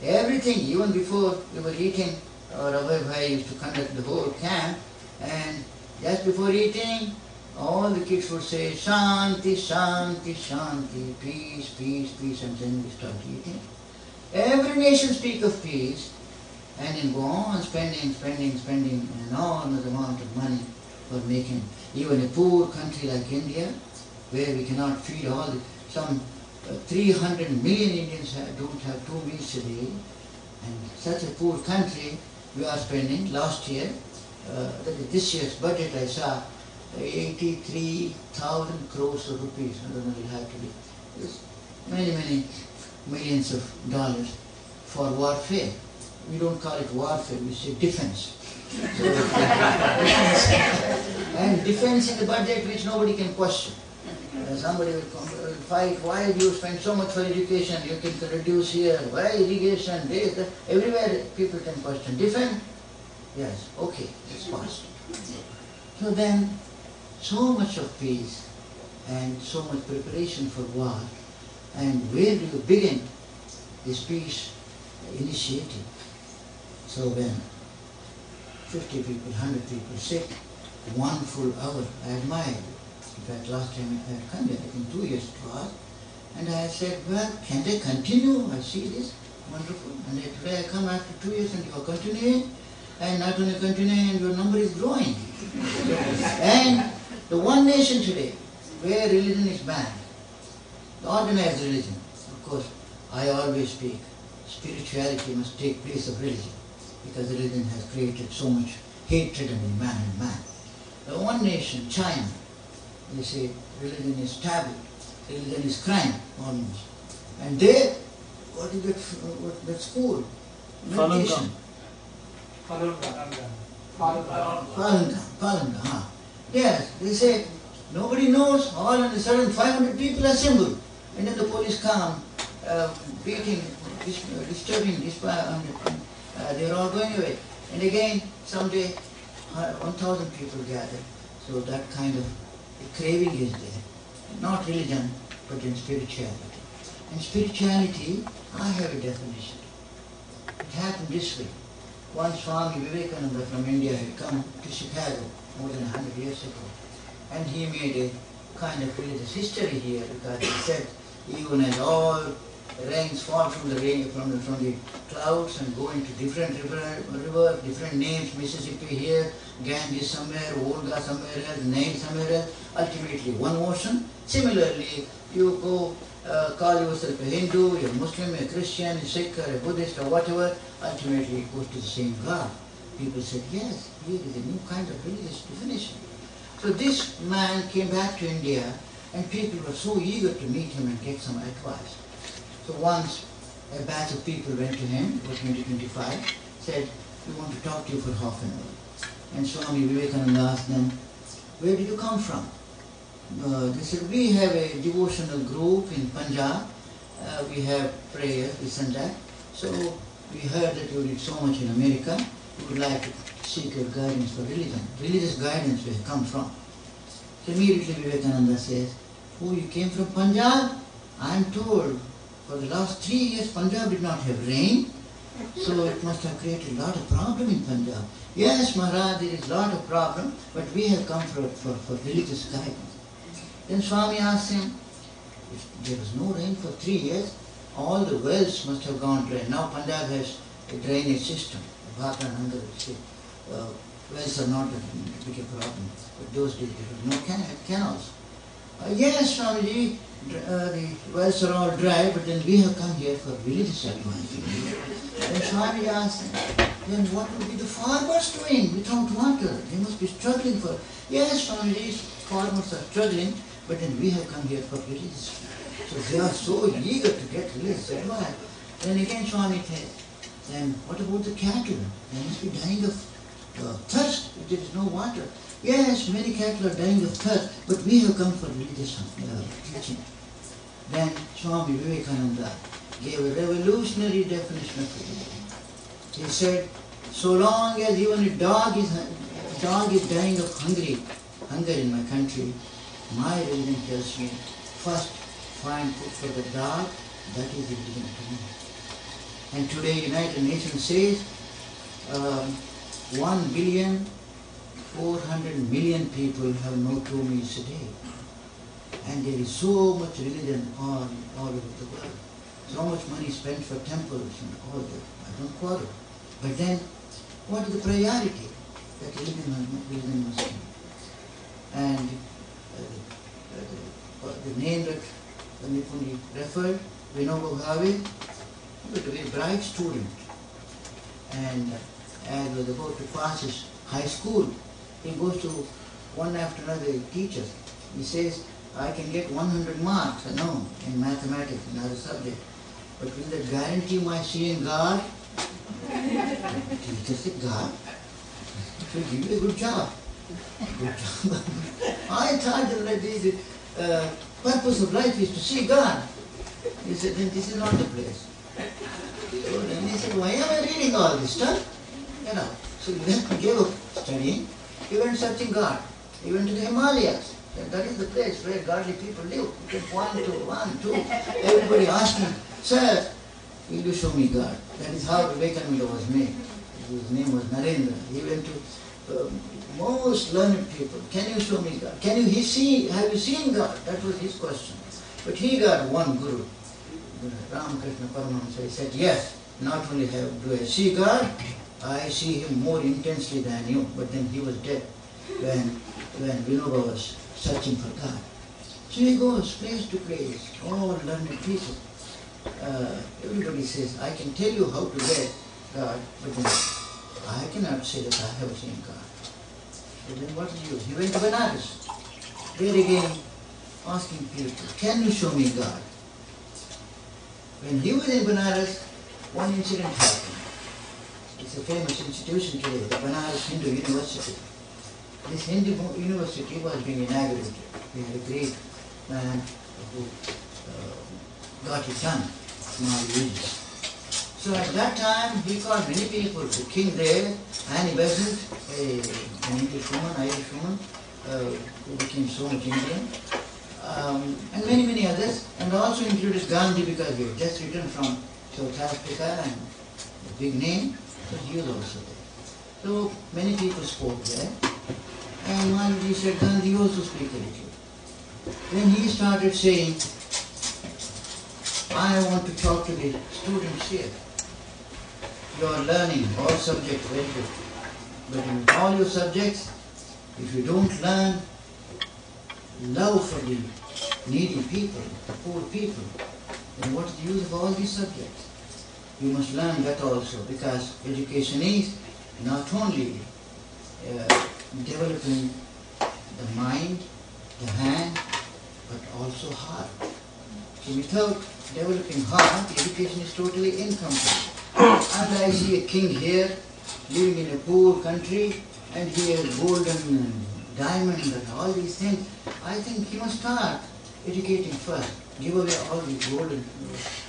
everything, even before we were eating, Rahul Bhai used to conduct the whole camp, and just before eating, all the kids would say, Shanti, Shanti, Shanti, peace, peace, peace, and then we start eating. Every nation speaks of peace, and then go on spending an enormous amount of money for making even a poor country like India, where we cannot feed some 300 million Indians don't have 2 meals a day, and such a poor country we are spending. Last year, this year's budget I saw 83,000 crores of rupees. I don't know, it had to be many millions of dollars for warfare. We don't call it warfare, we say defense. So, and defense in the budget which nobody can question. Somebody will fight, why do you spend so much for education? You can reduce here, why irrigation, this, that. Everywhere people can question. Defense? Yes, okay, it's passed. So then, so much of peace and so much preparation for war, and where do you begin this peace initiative? So when 50 people, 100 people sit, 1 full hour, I admired. In fact, last time I had come here, I think 2 years it was, and I said, well, can they continue? I see this, wonderful. And today I come after 2 years and you are continuing, and not only continuing, your number is growing. And the one nation today, where religion is banned, the organized religion, of course, I always speak, spirituality must take place of religion, because religion has created so much hatred among man and man. The one nation, China, they say religion is taboo, religion is crime almost. And there, what is that school? Meditation. Falun Gong. Yes, they say nobody knows, all of a sudden 500 people assemble, and then the police come, beating, disturbing, they're all going away. And again, someday 1,000 people gather. So that kind of craving is there. Not religion, but in spirituality. And spirituality, I have a definition. It happened this way. Once Swami Vivekananda from India had come to Chicago more than 100 years ago. And he made a kind of religious history here, because he said, even as all rains fall from the clouds and go into different river, different names, Mississippi here, Ganges somewhere, Volga somewhere else, Nile somewhere else, ultimately one ocean. Similarly, you go call yourself a Hindu, you're a Muslim, a Christian, a Sikh, or a Buddhist, or whatever, ultimately it goes to the same God. People said, yes, here is a new kind of religious definition. So this man came back to India, and people were so eager to meet him and get some advice. So once a batch of people went to him, it was 2025, said, we want to talk to you for half an hour. And Swami Vivekananda asked them, where did you come from? They said, we have a devotional group in Punjab, we have prayers, this and that. So we heard that you did so much in America, we would like to seek your guidance for religion. Religious guidance where you come from. So immediately Vivekananda says, oh, you came from Punjab? I am told for the last 3 years Punjab did not have rain, so it must have created a lot of problem in Punjab. Yes, Maharaj, there is a lot of problem, but we have come for religious guidance. Then Swami asked him, if there was no rain for 3 years, all the wells must have gone dry. Now Punjab has a drainage system. Bhakra and Hanga will say, wells are not a big problem, but those days there was no canals. Yes, Swamiji, the wells are all dry, but then we have come here for religious advice. Then Swami asked him, then what would be the farmers doing without water? They must be struggling for... Yes, Swamiji, farmers are struggling, but then we have come here for religious. So they are so eager to get religious advice. Then again Swami said, then what about the cattle? They must be dying of thirst if there is no water. Yes, many cattle are dying of thirst, but we have come for religious teaching. Then Swami Vivekananda gave a revolutionary definition of religion. He said, so long as even a dog is dying of hunger in my country, my religion tells me, first find food for the dog, that is religion to me. And today United Nations says 1,400,000,000 people have no 2 meals a day. And there is so much religion all over the world. So much money spent for temples and all that. I don't quarrel. But then, what is the priority that religion must be? And the name that when he referred Vinoba Bhave, he was a very bright student. And as he was about to pass his high school, he goes to one after another teacher. He says, I can get 100 marks, in mathematics, another subject. But will that guarantee my seeing God? The teacher said, God? It will give you a good job. Good job. I thought that the purpose of life is to see God. He said, then this is not the place. So then he said, why am I reading all this stuff? So he gave up studying. He went searching God. He went to the Himalayas. And that is the place where godly people live. You can point to one, two. Everybody asking, sir, will you show me God? That is how Vivekananda was made. His name was Narendra. He went to most learned people. Can you show me God? Have you seen God? That was his question. But he got one guru. Ramakrishna Paramahamsa. He said, yes, not only do I see God, I see him more intensely than you. But then he was dead when Vinoba was searching for God. So he goes place to place, all learned people. Everybody says, I can tell you how to get God, but then I cannot say that I have seen God. But then what did he do? He went to Benares. There again, asking people, can you show me God? When he was in Benares, one incident happened. It's a famous institution today, the Benares Hindu University. This Hindu university was being inaugurated. We had a great man who got it done, small uses. So at that time, he called many people, the king there, Annie Besant, an English woman, Irish woman, who became so much Indian, and many, many others, and also introduced Gandhi because he had just returned from South Africa and a big name, so he was also there. So many people spoke there, and one he said, Gandhi also speak a little. Then he started saying, I want to talk to the students here. You are learning all subjects very good. But in all your subjects, if you don't learn love for the needy people, the poor people, then what is the use of all these subjects? You must learn that also, because education is not only developing the mind, the hand, but also heart. So without developing heart, education is totally incomplete. And I see a king here, living in a poor country, and he has golden diamonds and all these things. I think he must start educating first. Give away all these golden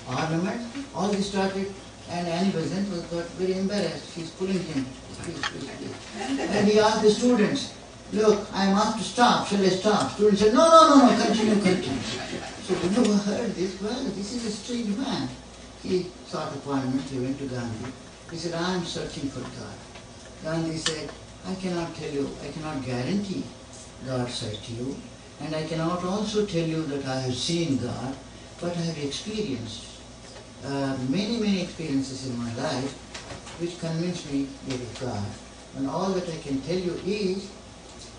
ornaments. All this started, and Annie Besant was got very embarrassed. She's pulling him. Please, please, please. And he asked the students, look, I am asked to stop. Shall I stop? Students said, no, continue. So Vinoba heard this. Well, this is a strange man. He sought appointment. He went to Gandhi. He said, I am searching for God. Gandhi said, I cannot tell you, I cannot guarantee God's sight to you, and I cannot also tell you that I have seen God, but I have experienced many experiences in my life which convince me there is God. And all that I can tell you is,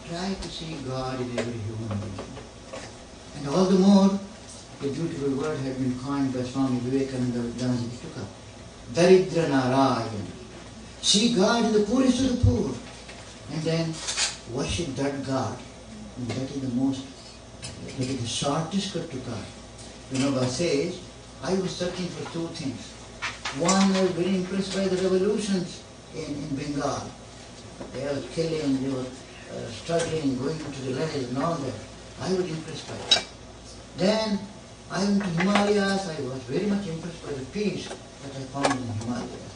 try to see God in every human being. And all the more, the beautiful word had been coined by Swami Vivekananda Gandhi took up. Daridra Narayan. See God in the poorest of the poor. And then worship that God. And that is the shortest cut to God. Vinoba says, I was searching for two things. One, I was very impressed by the revolutions in Bengal. They were killing, they were struggling, going into the rallies and all that. I was impressed by it. Then I went to Himalayas. I was very much impressed by the peace that I found in the Himalayas.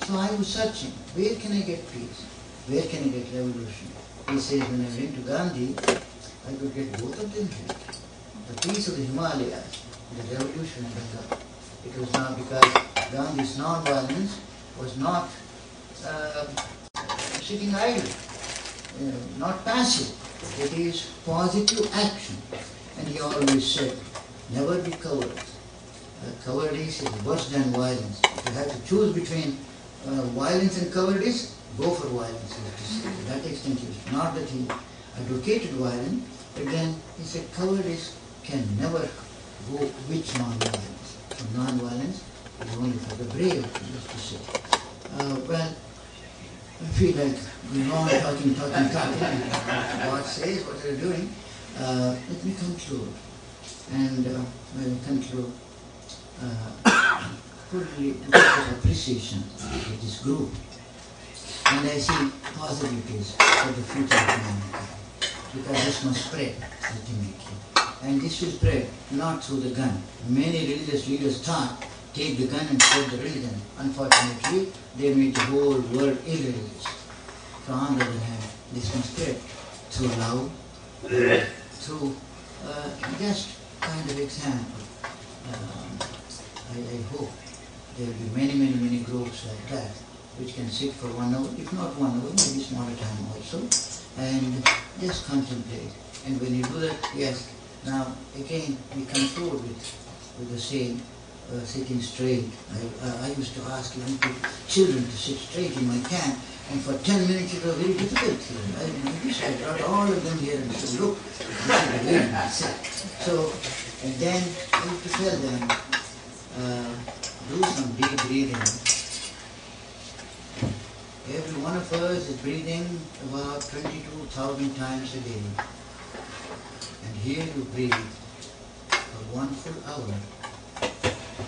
So I was searching, where can I get peace? Where can I get revolution? He says, when I went to Gandhi, I could get both of them here. The peace of the Himalayas, the revolution in Bengal. It was not because Gandhi's non-violence was not sitting idle, not passive. It is positive action. And he always said, never be cowards. Cowardice is worse than violence. If you have to choose between violence and cowardice, go for violence. To that extent, not that he advocated violence, but then he said cowardice can never which non-violence? So non-violence is only for the brave, just to say. Well, I feel like going on talking. God says, what are you doing? Let me conclude. And when we conclude, fully appreciation of this group. And I see possibilities for the future of humanity. Because this must spread ultimately. And this will spread not through the gun. Many religious leaders thought, take the gun and spread the religion. Unfortunately, they made the whole world irreligious. So on the other hand, this must spread through love, through just kind of example. I hope there will be many groups like that, which can sit for 1 hour, if not 1 hour, maybe smaller time also, and just contemplate. And when you do that, yes, now again we conclude with the saying, sitting straight. I used to ask children to sit straight in my camp, and for 10 minutes it was very difficult. I brought all of them here and said, look, this is the way I sit. So, and then I used to tell them, do some deep breathing. Every one of us is breathing about 22,000 times a day. And here you breathe for 1 full hour,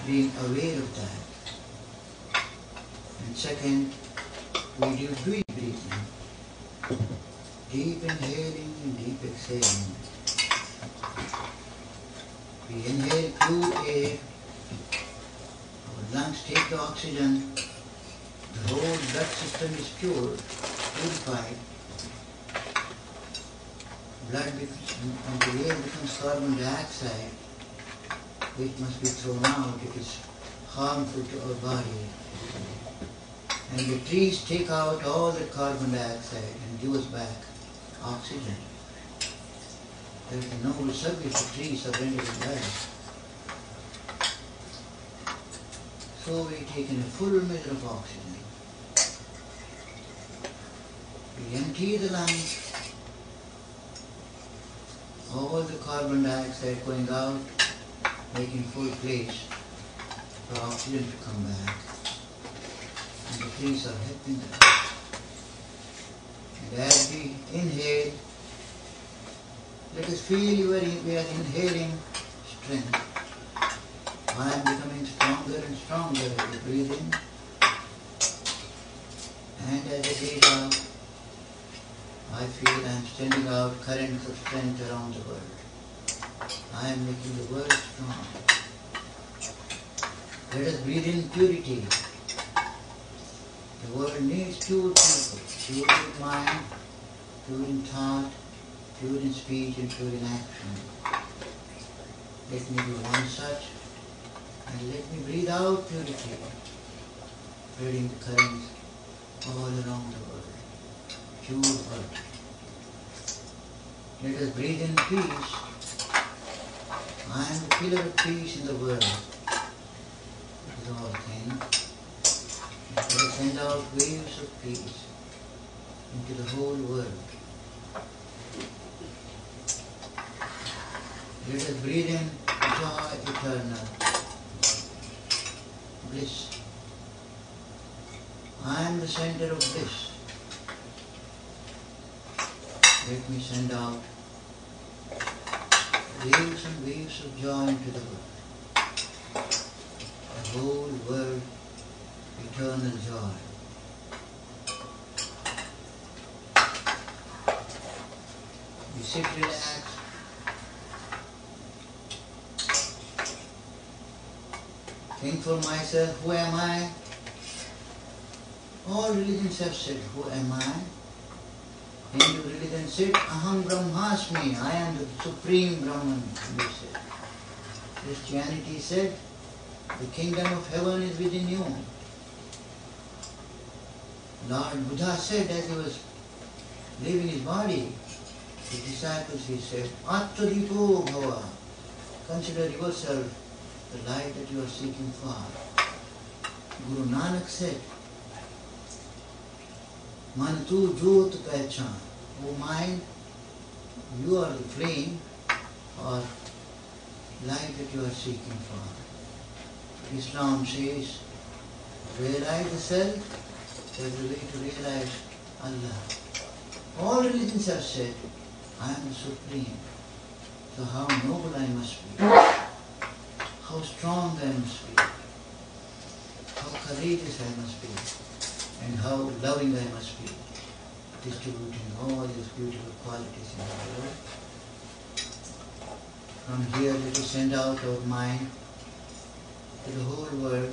being aware of that. And second, we do deep breathing, deep inhaling and deep exhaling. We inhale pure air, our lungs take the oxygen, the whole blood system is pure, purified. And the air becomes carbon dioxide, which must be thrown out, it is harmful to our body. And the trees take out all the carbon dioxide and give us back oxygen. There is a noble service the trees are rendering life. So we take in a full measure of oxygen. We empty the lungs, all the carbon dioxide going out, making full place for oxygen to come back. And the trees are helping that. And as we inhale, let us feel we are inhaling strength. I am becoming stronger and stronger as I breathe in. And as I breathe out, I feel I am sending out currents of strength around the world. I am making the world strong. Let us breathe in purity. The world needs pure people, pure in mind, pure in thought, pure in speech and pure in action. Let me be one such, and let me breathe out purity, spreading the currents all around the world. Pure earth. Let us breathe in peace. I am the pillar of peace in the world. It is all things. Let us send out waves of peace into the whole world. Let us breathe in joy eternal, bliss. I am the center of bliss. Let me send out waves and waves of joy into the world. The whole world, eternal joy. We sit relaxed. Think for myself, who am I? All religions have said, who am I? Hindu religion said, Aham Brahmasmi, I am the supreme Brahman, they said. Christianity said, the kingdom of heaven is within you. Lord Buddha said as he was leaving his body, his disciples, he said, Attadipo bhava, consider yourself the light that you are seeking for. Guru Nanak said, Man tu jyot pehchan, O mind, you are the flame, or life that you are seeking for. Islam says, realize the self, that is the way to realize Allah. All religions have said, I am the Supreme. So how noble I must be, how strong I must be, how courageous I must be, and how loving I must be, distributing all these beautiful qualities in the world. From here let us send out our mind to the whole world,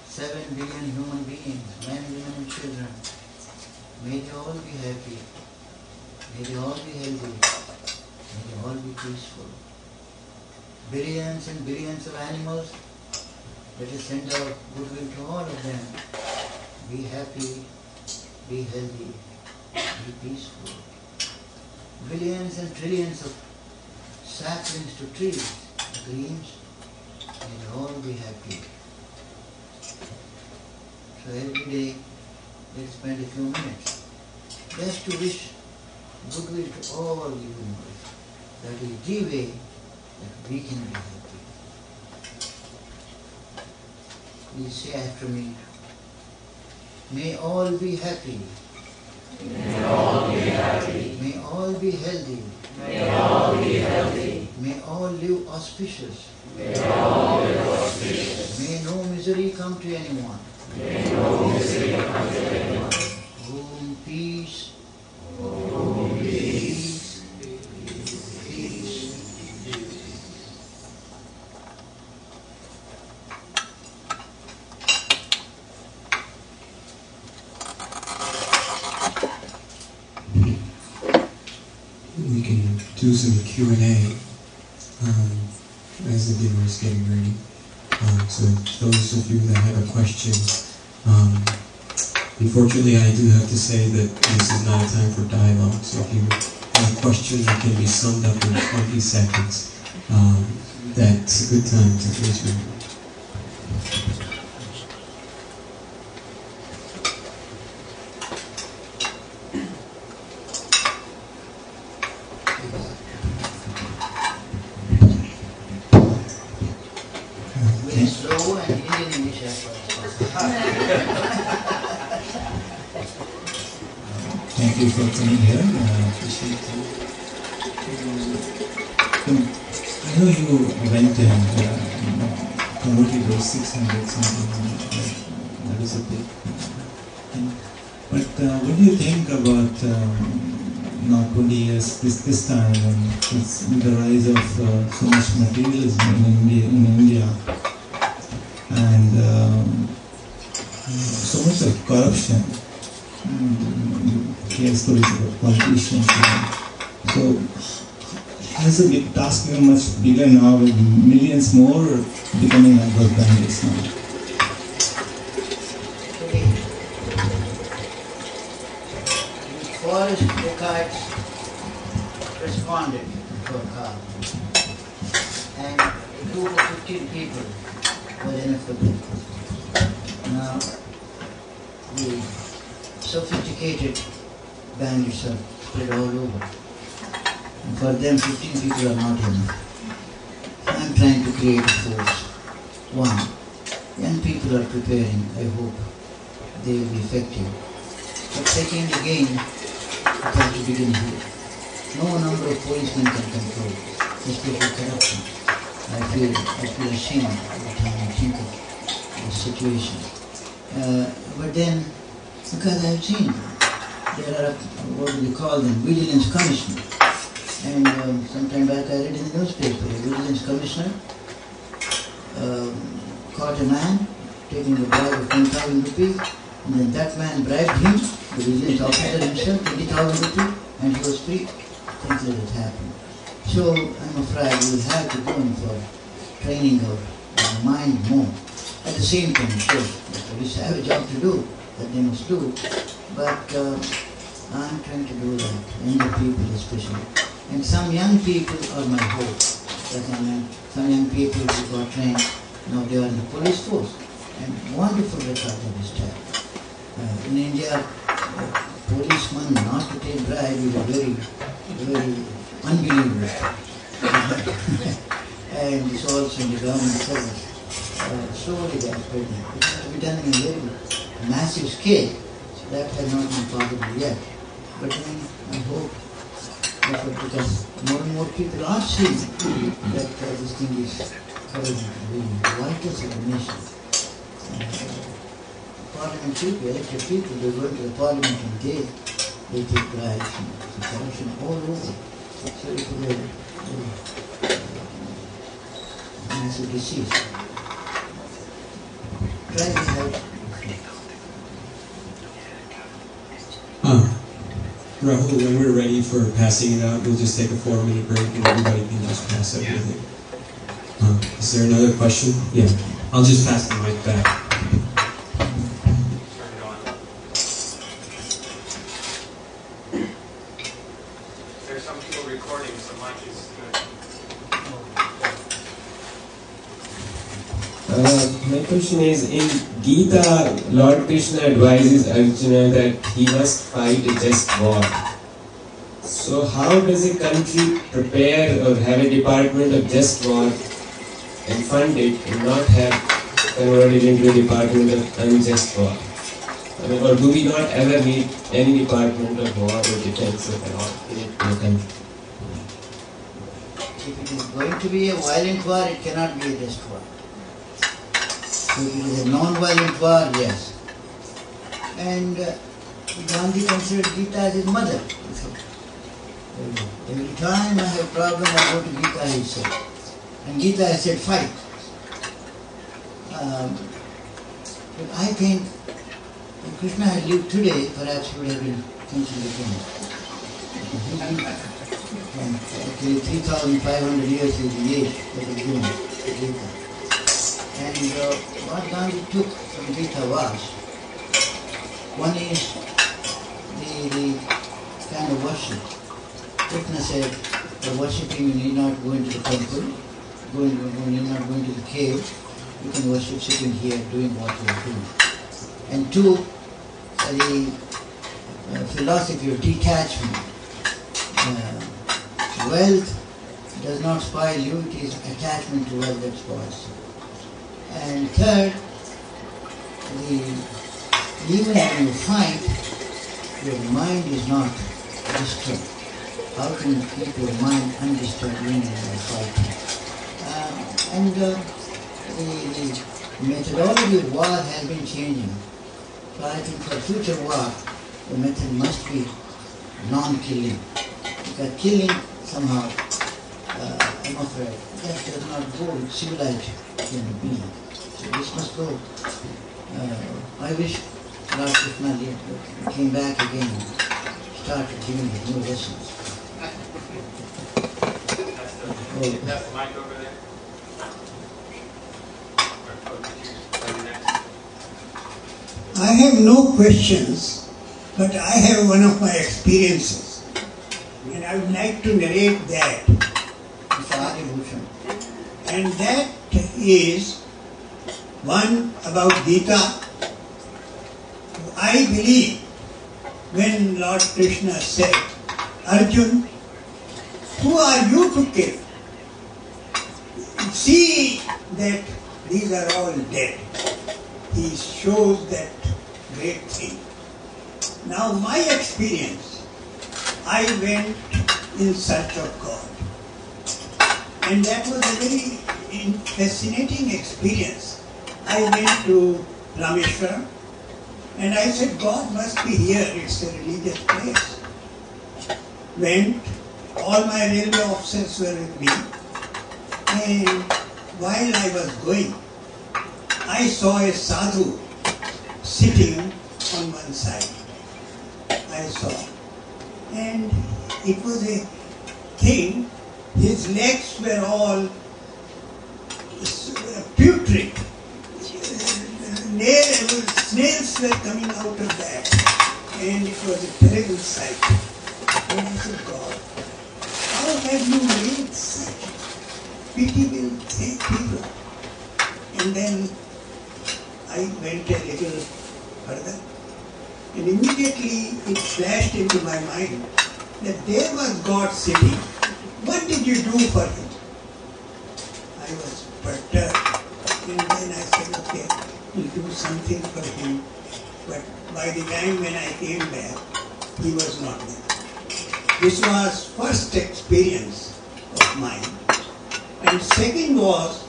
7 billion human beings, men, women and children. May they all be happy, may they all be healthy, may they all be peaceful. Billions and billions of animals, let us send out goodwill to all of them. Be happy, be healthy, be peaceful. Billions and trillions of saplings to trees, greens, may they all be happy. So every day, let's spend a few minutes just to wish goodwill to all the universe. That is the way that we can be happy. Please say after me, may all be happy. May all be happy. May all be healthy. May all be healthy. May all live auspicious. May all live auspicious. May no misery come to anyone. May no misery come to anyone. Om peace. Om peace. Peace. We can do some Q&A as the dinner is getting ready. So those of you that have a question, unfortunately I do have to say that this is not a time for dialogue, so if you have a question that can be summed up in 20 seconds, that's a good time to raise your hand. Very slow and Indian English as well. Thank you for coming here. I appreciate it. I know you went and converted those 600 something. That is a big thing. But what do you think about now 20 years this time and it's the rise of so much materialism in India and so much of corruption? Case stories about politicians. So has the big task become much bigger now with millions more becoming like those bandits now? The forest records responded to a call, and a group of 15 people was enough for them. Now, the sophisticated bandits are spread all over. And for them, 15 people are not enough. I am trying to create a force. One, young people are preparing. I hope they will be effective. But second, again, it has to begin here. No number of policemen can control, especially corruption. I feel ashamed every time I think of this situation. But then, because I've seen there are, what do they call them, vigilance commissioner. And some time back I read in the newspaper, a vigilance commissioner caught a man taking a bribe of 10,000 rupees, and then that man bribed him, the vigilance officer himself, 20,000 rupees, and he was free. Things like that happened. So I'm afraid we will have to go in for training our mind more. At the same time, of course, the police have a job to do, that they must do, but I'm trying to do that, younger people especially. And some young people are my hope. Some young people who got trained, now they are in the police force. And wonderful record of this type. In India, policemen not to take bribe is a very, very unbelievable. and is also in the government service. Slowly they are spreading. It has to be done in a very massive scale, so that has not been possible yet. But then I hope because more and more people are seeing that this thing is covering the vitals of the nation. Parliament people, elected people, they go to the parliament and they take bribes and corruption all over. So it is a massive disease. Try to help. Rahul, when we're ready for passing it out, we'll just take a 4-minute break and everybody can just pass everything. Is there another question? Yeah. I'll just pass the mic back. There's some people recording, so mic is good. My question is, in Gita, Lord Krishna advises Arjuna that he must fight a just war. So how does a country prepare or have a department of just war and fund it and not have converted into a department of unjust war? I mean, or do we not ever need any department of war or defense at all in a country? If it is going to be a violent war, it cannot be a just war. So it is a non-violent war, yes. And Gandhi considered Gita as his mother. Every time I have a problem, I go to Gita, he said. And Gita has said, fight. But I think if Krishna had lived today, perhaps he would have been thinking differently. Actually, 3,500 years is the age that was given to Gita. And what Gandhi took from Gita was, one is the kind of worship. Krishna said, for worshipping you need not go into the temple, you need not go into the cave, you can worship sitting here doing what you are doing. And two, the philosophy of detachment. Wealth does not spoil you, it is attachment to wealth that spoils you. And third, even when you fight, your mind is not disturbed. How can you keep your mind undisturbed when you are fighting? And the methodology of war has been changing. So I think for future war, the method must be non-killing. Because killing somehow, I'm afraid, that does not go with civilized human being. So this must go. I wish Lord Krishna came back again and started giving his new lessons. That's the mic over there. I have no questions, but I have one of my experiences, and I would like to narrate that. And that is one about Gita. I believe when Lord Krishna said, Arjun, who are you to kill? See that these are all dead. He shows that great thing. Now my experience, I went in search of God. And that was a very fascinating experience. I went to Rameshwaram and I said, God must be here, it's a religious place. Went, all my railway officers were with me, and while I was going, I saw a sadhu sitting on one side. I saw. And it was a thing, his legs were all putrid. Snails were coming out of that. And it was a terrible sight. And I said, God, how have you made such pitiable people? And then I went a little further, and immediately it flashed into my mind that there was God sitting. What did you do for him? I was perturbed. And then I said, okay, we'll do something for him. But by the time when I came back, he was not there. This was first experience of mine. And second was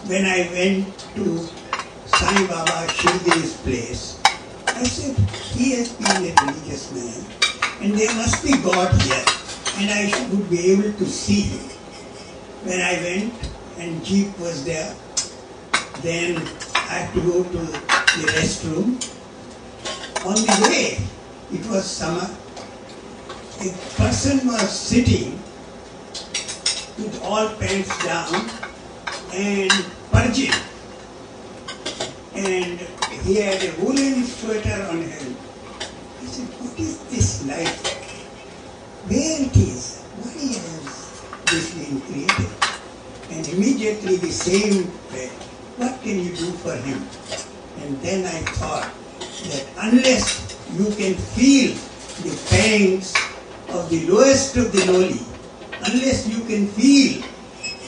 when I went to Sai Baba Shirdi's place. I said, he has been a religious man and there must be God here and I would be able to see him. When I went and Jeep was there, then I had to go to the restroom. On the way, it was summer, a person was sitting with all pants down and purging. And he had a woolen sweater on him. I said, what is this life? Where it is? Why has this been created? And immediately the same thing, what can you do for him? And then I thought that unless you can feel the pangs of the lowest of the lowly, unless you can feel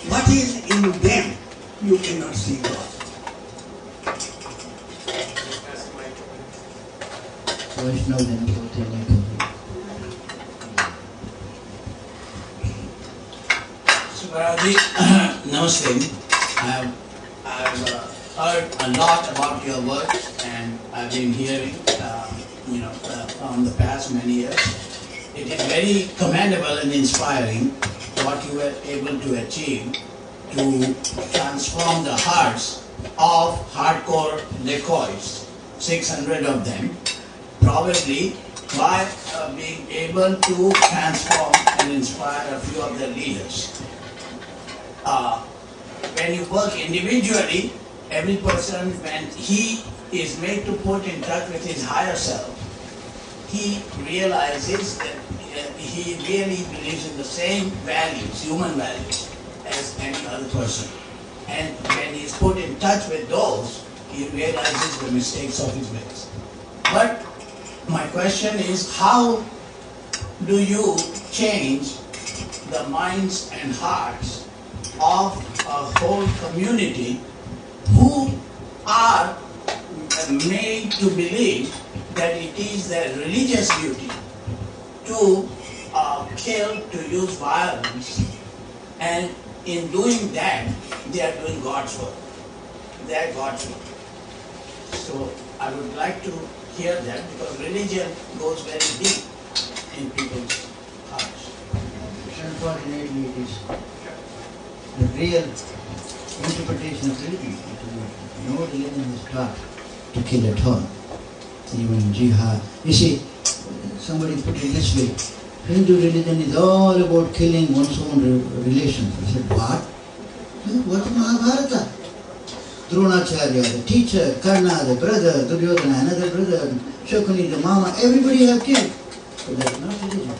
what is in them, you cannot see God. Subharaji, Namaste. I've heard a lot about your work and I've been hearing, from the past many years. It is very commendable and inspiring what you were able to achieve to transform the hearts of hardcore dacoits, 600 of them, probably by being able to transform and inspire a few of the leaders. When you work individually, every person, when he is made to put in touch with his higher self, he realizes that he really believes in the same values, human values, as any other person. And when he is put in touch with those, he realizes the mistakes of his ways. But my question is, how do you change the minds and hearts of a whole community who are made to believe that it is their religious duty to kill, to use violence, and in doing that, they are doing God's work. They are God's work. So I would like to hear that, because religion goes very deep in people's hearts. Unfortunately, it is the real interpretation of religion. No religion is taught to kill at all. Even jihad. You see, somebody put it this way, Hindu religion is all about killing one's own relations. I said, what? What is Mahabharata? Dronacharya, the teacher, Karna, the brother, Duryodhana, another brother, Shakuni, the mama, everybody have killed. So that is not religion.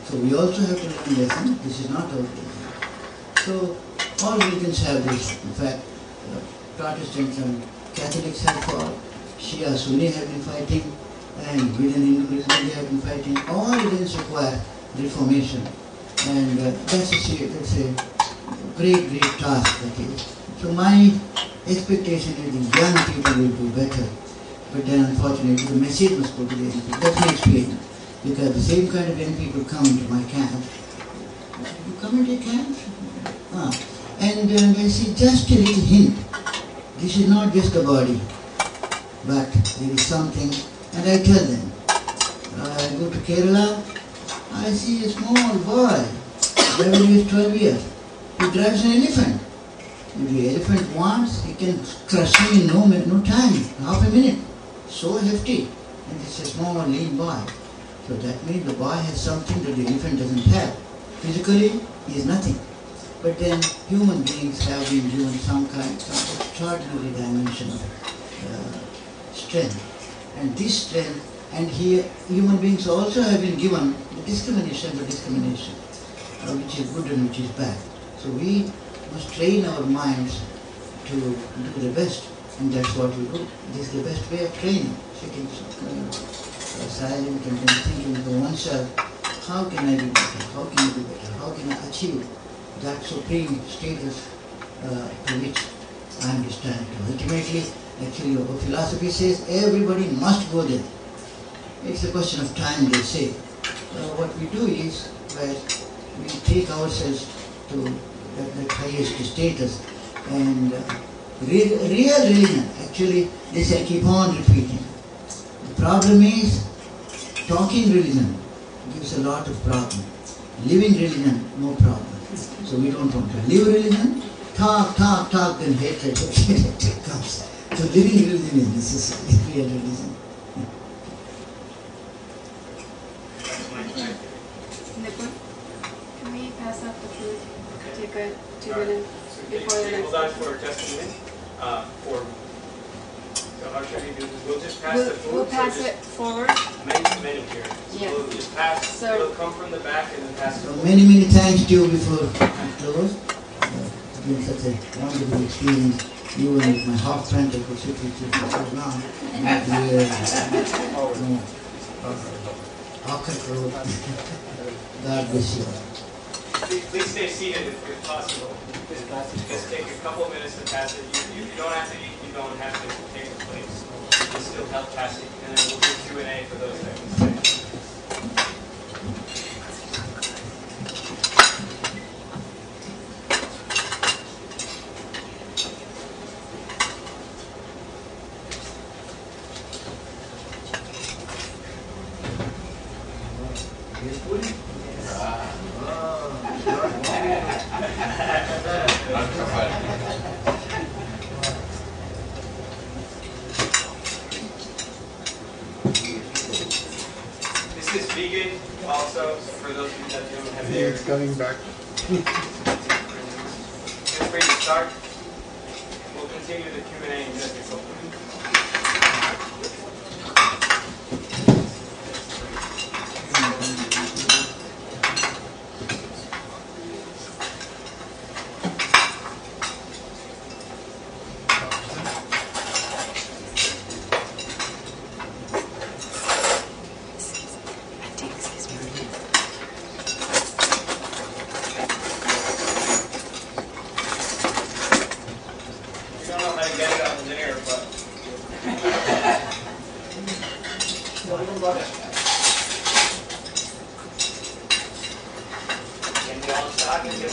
So we also have to learn lesson. This is not our religion. So all religions have this. In fact, Protestants and Catholics have fought. Shia, Sunni have been fighting, and within Hindu religion they have been fighting. All religions require reformation, and that's a great task that is. So my expectation is the young people will do better, but then unfortunately the message must go to the young people. That's my experience, because the same kind of young people come into my camp. You come into camp? And they see just a little hint. This is not just a body, but there is something, and I tell them. I go to Kerala, I see a small boy, 11 years, 12 years. He drives an elephant. If the elephant wants, he can crush him in no time, half a minute. So hefty. And it's a small, lean boy. So that means the boy has something that the elephant doesn't have. Physically, he is nothing. But then human beings have been given some extraordinary dimension of strength. And this strength, and here human beings also have been given the discrimination, which is good and which is bad. So we must train our minds to do the best, and that's what we do. This is the best way of training, sitting silent and then thinking for oneself, how can I do better, how can I do better, how can I achieve that supreme status to which I am destined to. Ultimately, actually, our philosophy says everybody must go there. It's a question of time, they say. What we do is that we take ourselves to that highest status, and real religion, actually, this I keep on repeating. The problem is, talking religion gives a lot of problem. Living religion, no problem. So we don't want to live religion, talk, then hatred comes. So living religion is necessary, real religion. Nipun, can we pass out the food? Take a 2 minutes before the next Hold on for just a minute. So how should we do this? We'll just pass the food. We'll pass so it forward. many here. So Yeah. we'll just pass. So we'll come from the back and then pass it So forward. many thanks to you before I close. It's been such a wonderful experience. Even with my half friend, I could sit with you for so long. God bless you. Please stay seated if possible. Just take a couple of minutes to pass it. You don't have to eat. You don't have to take the plates. You still help pass it, and then we'll do Q&A for those that can stay. This is vegan also, so for those of you that don't have dairy. It's coming back. Feel free to start. We'll continue the Q&A in just a couple minutes. We don't know how to get it out there, but can we all start and get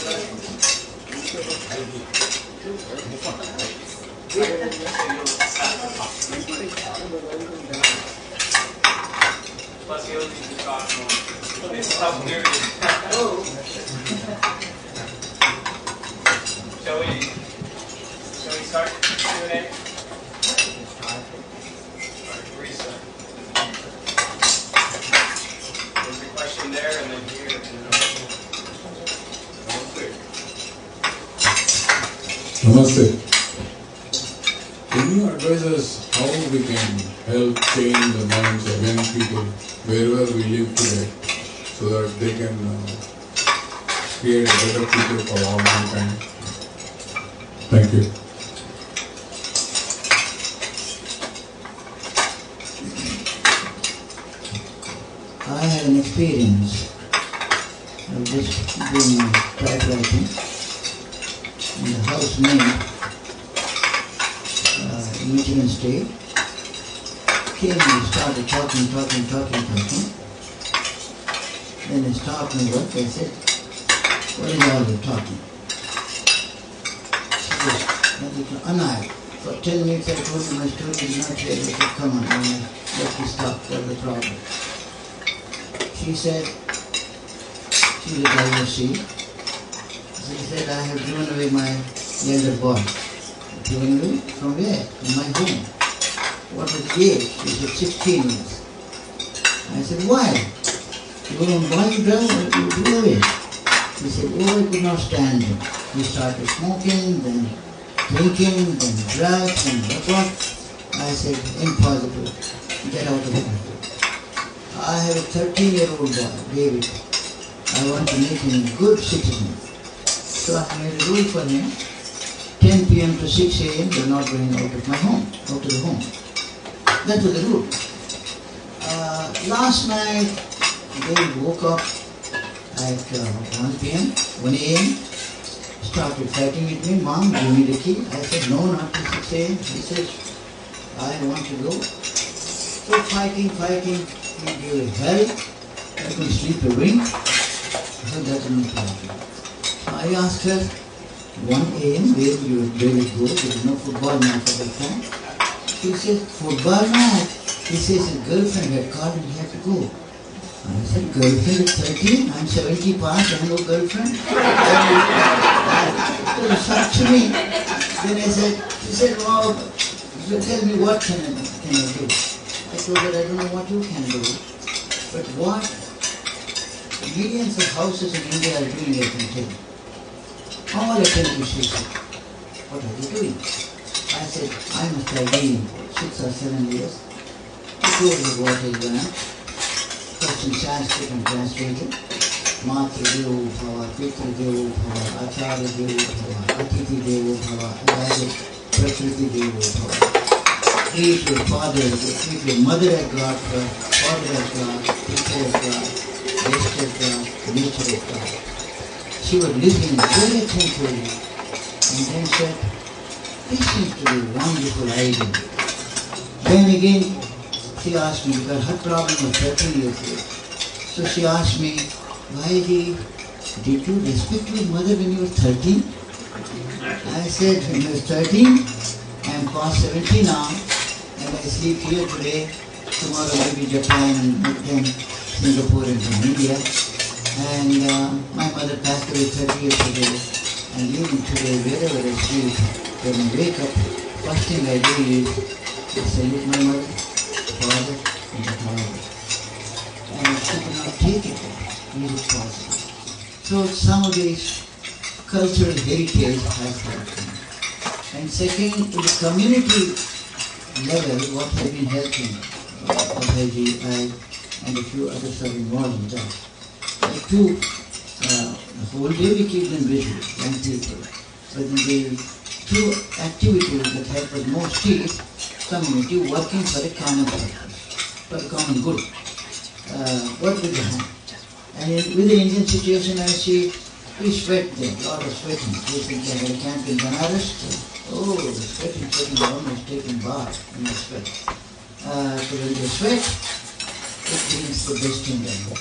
Plus you'll need to talk more. It's tough period. Shall we start Q&A? Restart. There's a question there and then here and then Namaste. Can you advise us how we can help change the minds of young people wherever we live today so that they can create a better future for all mankind? Thank you. I had an experience of just doing my typewriting, and the housemaid in Michigan State came and started talking. Then I stopped my work. I said, "What is all the talking?" She was annoyed. For 10 minutes I told her my story is not ready. I said, "Come on, let me stop. What's the problem?" She said, she's a divorcee. She said, "I have driven away my younger boy." Driven away? From where? From my home. What was the age? She said, 16 years. I said, "Why? Why you drive away?" He said, "Oh, I could not stand him. He started smoking, then drinking, then drugs, and what. I said, "Impossible. Get out of here." I have a 13-year-old boy, David. I want to make him a good citizen. So I made a rule for him. 10 p.m. to 6 a.m. you're not going out of my home, out of the home. That was the rule. Last night, David woke up at 1 p.m., 1 a.m. started fighting with me. Mom, give me the key. I said, no, not till 6 a.m. He said, I want to go. So fighting, he gave hell. I couldn't sleep a wink. So that's no problem. So I asked her, 1 a.m., where will go? There is no football match at that time. She said, football match? He says his girlfriend had called and he had to go. I said, girlfriend at 13? I'm 70 past, I have no girlfriend. It was shocked to me. Then she said, oh, so tell me what can I do? I told her, I don't know what you can do, but what millions of houses in India are doing, I can tell you. All attempting suicide. What are they doing? I said, I must have been 6 or 7 years. I told her what I learned. First in Sanskrit and translated. Matra Devo Bhava, Pitra Devo Bhava, Acharya Devo Bhava, Atiti Devo Bhava, Raja Prakriti Devo Bhava. Treat your father, treat your mother as God first, father as God, teacher as God, guest as God, nature as God. She was listening very attentively and then said, this seems to be a wonderful idea. Then again, she asked me, because her problem was 13 years old. So she asked me, Bhaiji, did you respect your mother when you were 13? I said, when I was 13, I am past 70 now, and I sleep here today, tomorrow maybe Japan, and then Singapore and then India. And my mother passed away 30 years ago, and even today, wherever I sleep, when I wake up, first thing I do is I salute my mother, father, and the father. And she cannot take it, is it possible? So some of this cultural heritage has helped me. And second, to the community level, what has been helping, I and a few others are involved in that. The whole day we keep them busy, young people. But the two activities that help us most is community working for a common purpose, for a common good. Work with the hand. And with the Indian situation, I see we sweat there, a lot of sweating. We think I had a camp in Banaras. Oh, the sweating, almost taking bath in the sweat. So when they sweat, it brings the best in them.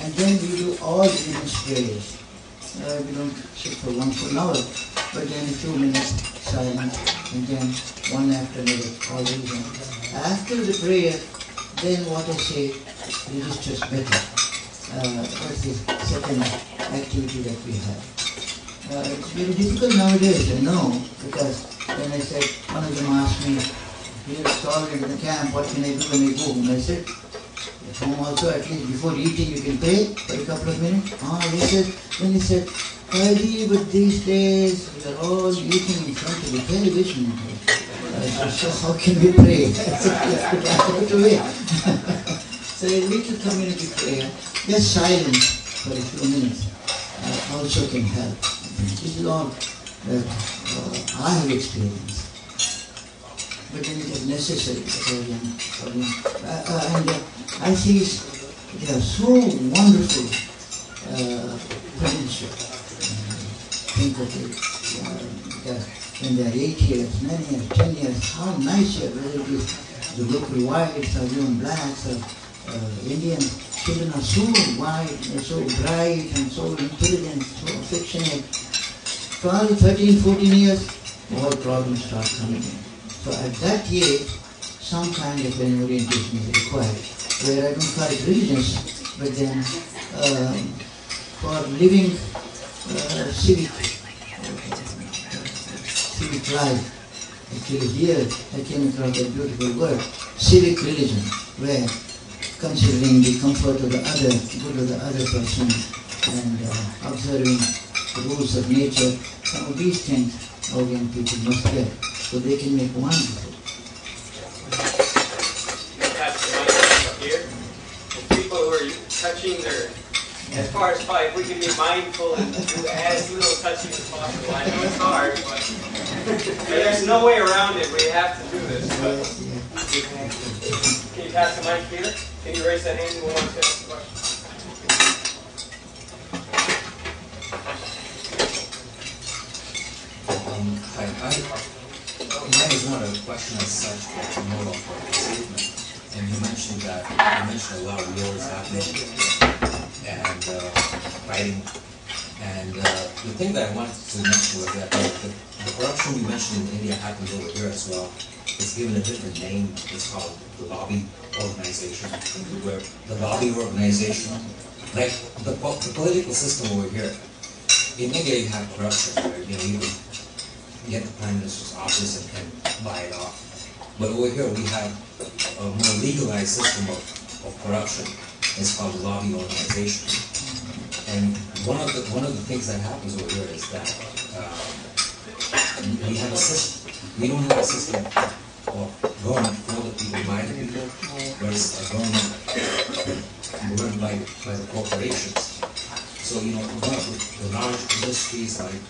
And then we do all the women's prayers. We don't sit for 1 full hour, but then a few minutes silent, and then one after another, all the way. After the prayer, then what I say registers better. That's the second activity that we have. It's very difficult nowadays, I know, because when I said, one of them asked me, here it's already in the camp, what can I do when I go home? I said, at home also, at least before eating, you can pray for a couple of minutes. Then he said, Kaji, but these days, we are all eating in front of the television. So how can we pray? I said, put away. So a little community prayer, just silence for a few minutes, also can help. This is all that I have experienced. But then it is necessary for them. And I see they are so wonderful potential. Think of it. When they are 8 years, 9 years, 10 years, how nice you are, whether it is the local whites or even blacks or Indian children are so wide, so bright and so intelligent, so affectionate. 12, 13, 14 years, all problems start coming in. So at that age, some kind of an orientation is required, where I don't call it religious, but then for living civic life. Actually here I came across a beautiful word, civic religion, where considering the comfort of the other, good of the other person, and observing the rules of nature, some of these things our young people must get, so they can make wonderful. Here, the people who are touching their, as far as if we can be mindful and do as little touching as possible. I know it's hard, but there's no way around it. We have to do this. Can you pass the mic here? Can you raise that hand and we'll want to ask the question? not a question as such, but more of a statement. And you mentioned a lot of wars happening and fighting. And the thing that I wanted to mention was that the corruption you mentioned in India happens over here as well. It's given a different name. It's called the lobby organization. Where the lobby organization, like the political system over here. In India, you have corruption, where you get the prime minister's office and buy it off. But over here, we have a more legalized system of corruption. It's called the lobby organization. And one of the things that happens over here is that we have a system. We don't have a system of government for the people, by the people. There's a government run by the corporations. So one of the large industries like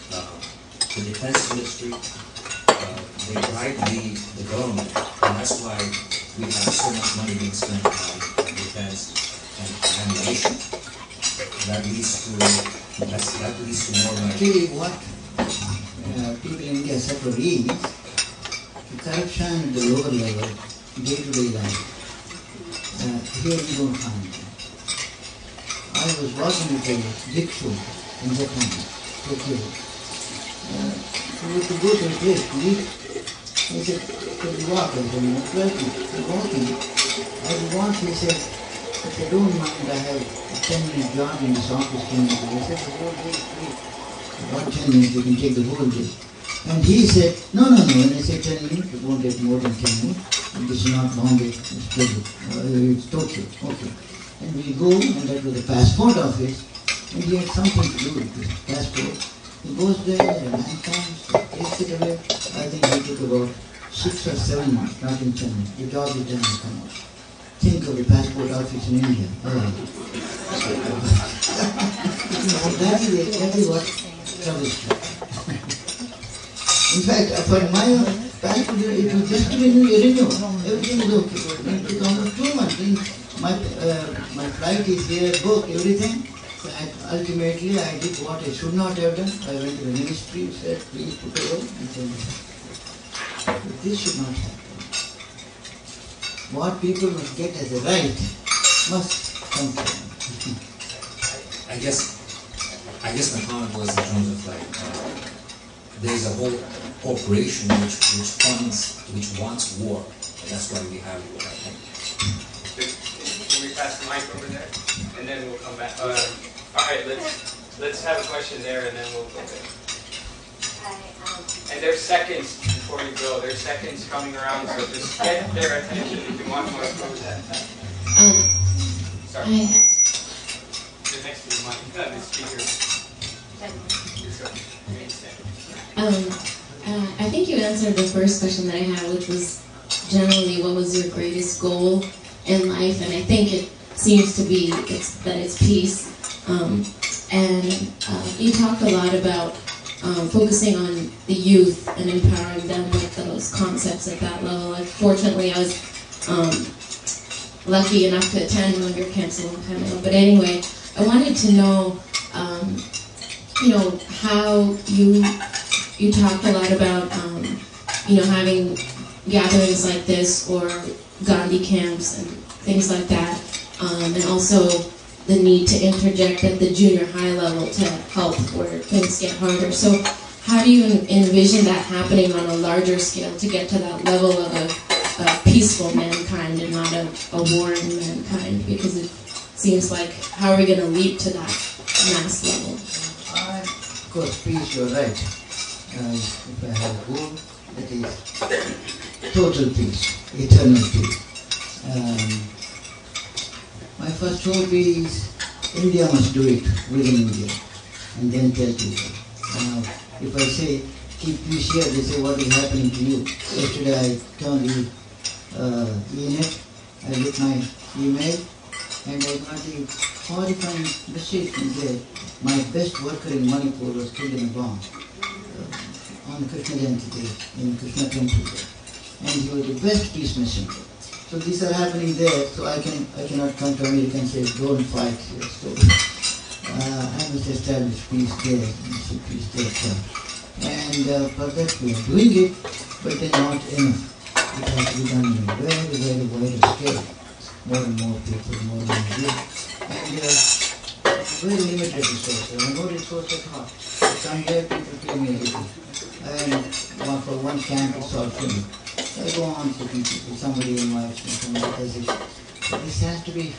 the defense industry, they bribe the government, and that's why we have so much money being spent on defense and ammunition. That leads to more money. Actually, what people in India suffer is the corruption at the lower level, day-to-day life. Here we don't find it. I was working with a bhikshu in Japan, Tokyo. We were to go to a place to eat. He said, "Can you walk?" I said, "No, 12 minutes." We're walking. As we walk, he said, "If I don't mind, I have a 10-minute job in this office." I said, "The whole day, please. About 10 minutes, you can take the whole day." And he said, "No. When I say 10 minutes, it won't take more than 10 minutes. This is not Bombay, it's Tokyo." Okay. And we go, and that was the passport office, and he had something to do with this passport. He goes there, the man comes, takes it away. I think he took about 6 or 7 months, not in 10 minutes. The job is done and come out. Think of the passport office in India. That is what troubles me. In fact, for my passport, it was just to renew. Everything is okay. It took almost 2 months. My flight is here, booked, everything. And ultimately, I did what I should not have done. I went to the ministry, said, "Please put a road," and said, "This should not happen. What people must get as a right must come from them." I guess my comment was in terms of like there's a whole corporation which wants war, and that's why we have war. Can we pass the mic over there, and then we'll come back. All right, let's have a question there, and then we'll go there. And there's seconds before you go. There's seconds coming around, so just get their attention if you want more of that. Sorry. You're next to the mic. The speaker. I think you answered the first question that I had, which was generally what was your greatest goal in life, and I think it seems to be that it's peace. You talked a lot about focusing on the youth and empowering them with those concepts at that level. Like, fortunately, I was lucky enough to attend one of your camps a long time ago. But anyway, I wanted to know, how you talked a lot about, having gatherings like this or Gandhi camps and things like that, and also the need to interject at the junior high level to help where things get harder. So how do you envision that happening on a larger scale to get to that level of a peaceful mankind and not a warring mankind? Because it seems like, how are we going to leap to that mass level? Of course, peace, you're right. If I have a goal, that is total peace, eternal peace. My first hope is India must do it within India, and then tell people. If I say, keep peace here, they say, what is happening to you? Yesterday I turned the e-net, I looked my email, and I got a horrifying message from there. My best worker in Manipur was killed in a bomb on Krishna Jayanti Day, in Krishna temple there. And he was the best peace messenger. So these are happening there, so I cannot come to America and say, don't fight here. So I must establish peace there, and see peace there. And And for that we are doing it, but then not enough. It has to be done in a very, very wider scale. More and more people, more and more people. And very limited resources. No resource at all. Some day people pay me a little. And for one camp it's all free. I go on putting people. Somebody invites me, somebody does it. But this has to be,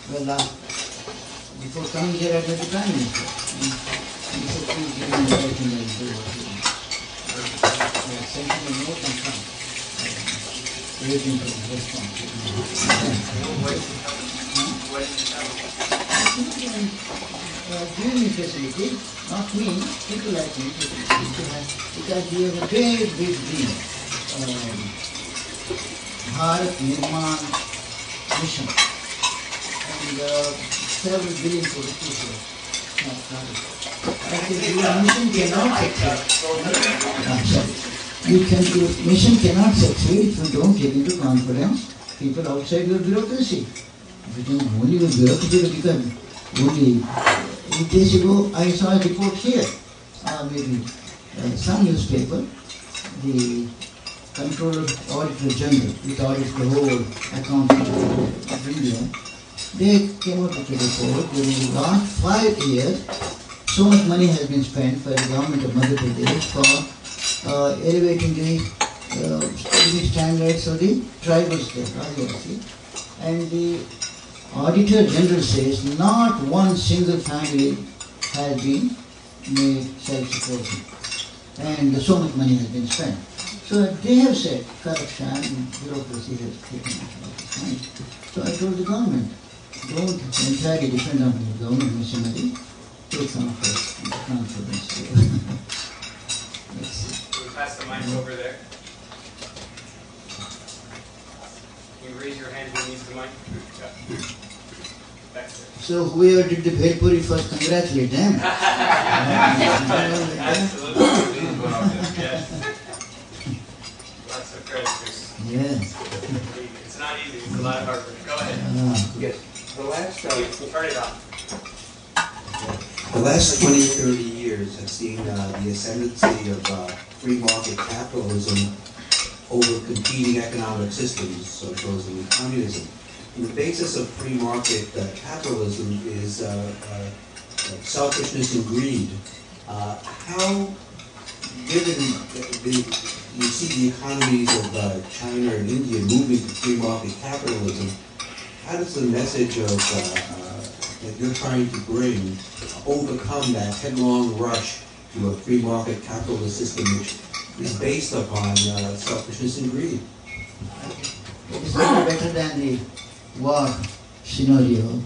well, before coming here I met the Prime Minister. And he said, please give me everything I will do what you want. I sent him a note and come. Waiting for the response. Giving me facility, not me, people like me, because we have a great big dream. Bharat Nirman mission. And several billion for the future. Your mission cannot succeed. Your mission cannot succeed if you don't take into confidence people outside your bureaucracy. If you don't only your bureaucracy, because only 8 days ago I saw a report here, maybe some newspaper, the Controller Auditor General, which audits the whole account of India, they came out with a report during the last 5 years, so much money has been spent by the government of Madhya Pradesh for elevating the living standards of the tribal state, Adivasi. And the Auditor General says not one single family has been made self-supporting. And so much money has been spent. So they have said corruption and bureaucracy has taken all this money. So I told the government, don't entirely depend on the government machinery, take some of the confidence. Let's see. Pass the mic over there. Can you raise your hand who needs the mic? Yeah. Back there. So whoever did the Bhelpuri first, congratulate them. Absolutely. Yes. Lots of credit. Yes. It's not easy. It's a lot of hard work. Go ahead. Yes. The last turn it on. The last 20, 30 years have seen the ascendancy of free market capitalism over competing economic systems, socialism and communism. And the basis of free market capitalism is selfishness and greed. How, given you see the economies of China and India moving to free market capitalism, how does the message of that you're trying to bring overcome that headlong rush to a free market capitalist system which is based upon selfishness and greed? It is little better than the war scenario.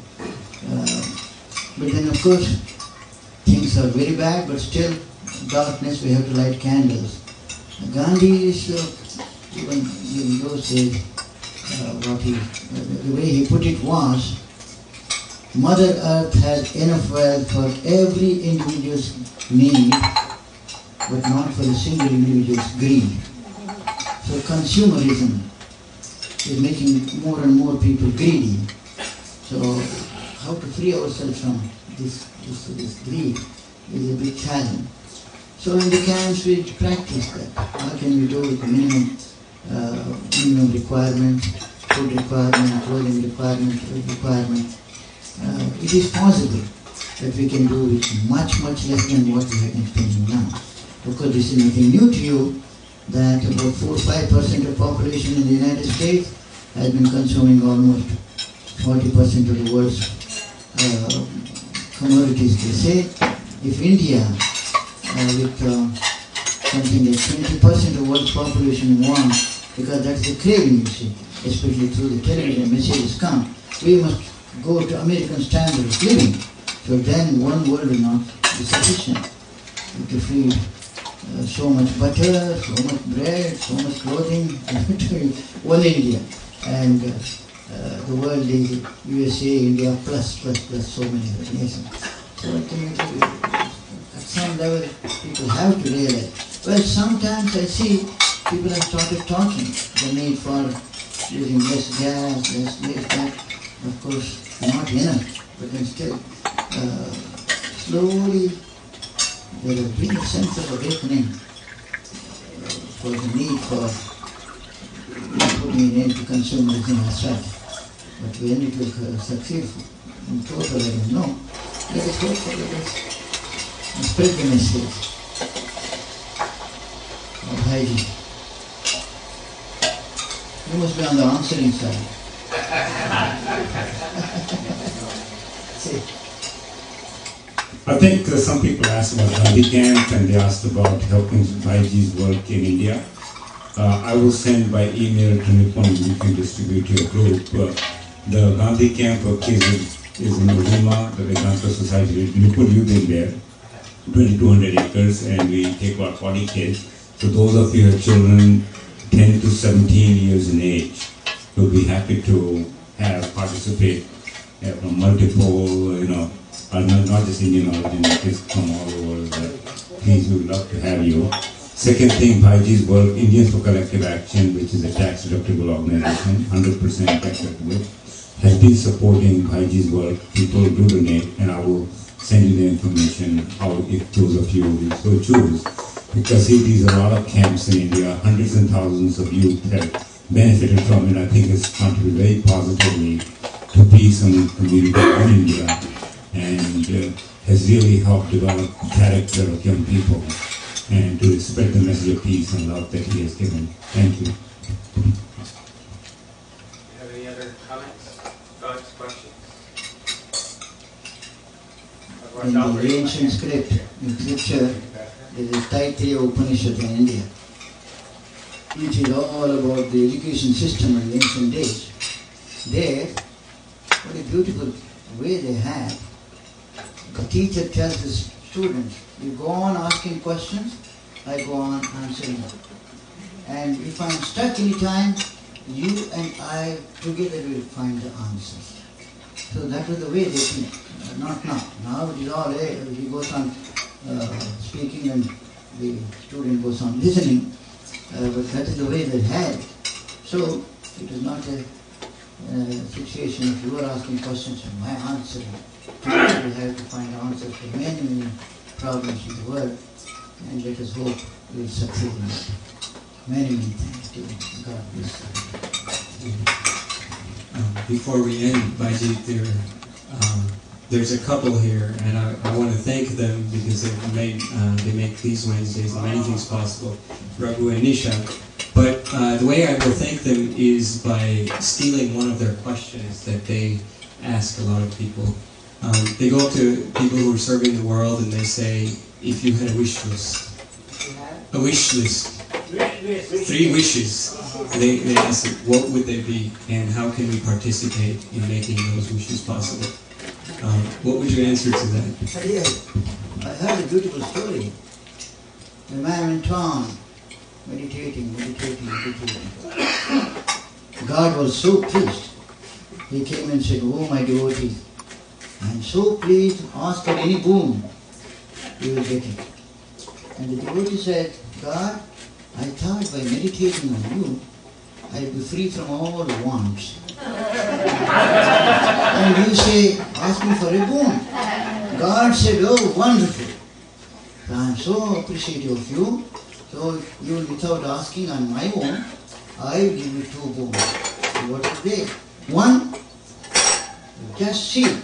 But then of course things are very bad, but still darkness, we have to light candles. Gandhi is, even in those days, the way he put it was, Mother Earth has enough wealth for every individual's need, but not for a single individual's greed. So consumerism is making more and more people greedy. So how to free ourselves from this greed is a big challenge. So in the camps we practice that. How can we do with the minimum requirements, food requirement, clothing requirement. It is possible that we can do it much, much less than what we have been spending now. Of course, this is nothing new to you, that about 4 or 5% of population in the United States has been consuming almost 40% of the world's commodities, they say. If India, with something like 20% of world's population wants, because that's the craving, you see, especially through the television messages come, we must go to American standard of living. So then one world will not be sufficient to feed so much butter, so much bread, so much clothing to one India. And the world is USA, India, plus so many other nations. So I think at some level people have to realize. Well, sometimes I see people have started talking the need for using less gas, less that. Of course, not enough, but then still, slowly there has been a sense of awakening for the need for putting an end to consumerism as such. But when it will succeed in total, I don't know. Let us hope for it. Spread the message of hygiene. You must be on the answering side. See. I think some people asked about Gandhi camp and they asked about helping Bhaiji's work in India. I will send by email to Nippon, you can distribute to your group. The Gandhi camp of kids is in Urima, the Vedanta Society. Nippon, you've been there, 2,200 acres, and we take about 40 kids. So those of you who have children 10 to 17 years in age, will be happy to have participate from multiple, not just Indian origin, kids from all over. Please, we would love to have you. Second thing, Bhaiji's work, Indians for Collective Action, which is a tax-deductible organization, 100% tax-deductible, has been supporting Bhaiji's work. People do donate, and I will send you the information how, if those of you who so choose. Because he leads a lot of camps in India, hundreds and thousands of youth have benefited from it. I think it's contributed very positively to peace and community in India, and has really helped develop the character of young people and to spread the message of peace and love that he has given. Thank you. Do you have any other comments, thoughts, questions? In the ancient script, in scripture, there is Taittiriya Upanishad in India, which is all about the education system in the ancient days. There, what a beautiful way they have. The teacher tells his students, you go on asking questions, I go on answering them. And if I'm stuck any time, you and I together will find the answers. So that was the way they think. Not now. Now it is all, he goes on speaking and the student goes on listening. But that is the way they had it. So it is not a situation if you are asking questions and my answering. We have to find answers to many, many problems in the world, and let us hope we will succeed in that. Many, many thanks to God. Before we end, Bhaiji, there's a couple here, and I want to thank them because they make these Wednesdays and many things possible, Raghu and Nisha. But the way I will thank them is by stealing one of their questions that they ask a lot of people. They go up to people who are serving the world and they say, if you had a wish list, a wish list, 3 wishes, they ask, what would they be and how can we participate in making those wishes possible? What would you answer to that? I heard a beautiful story. The man went on meditating. God was so pleased. He came and said, oh my devotee, I am so pleased, ask for any boon, you will get it. And the devotee said, God, I thought by meditating on you, I will be free from all wants. And you say, ask me for a boon. God said, oh, wonderful. I am so appreciative of you. So you, without asking on my own, I will give you 2 boons. What are they? One, just see.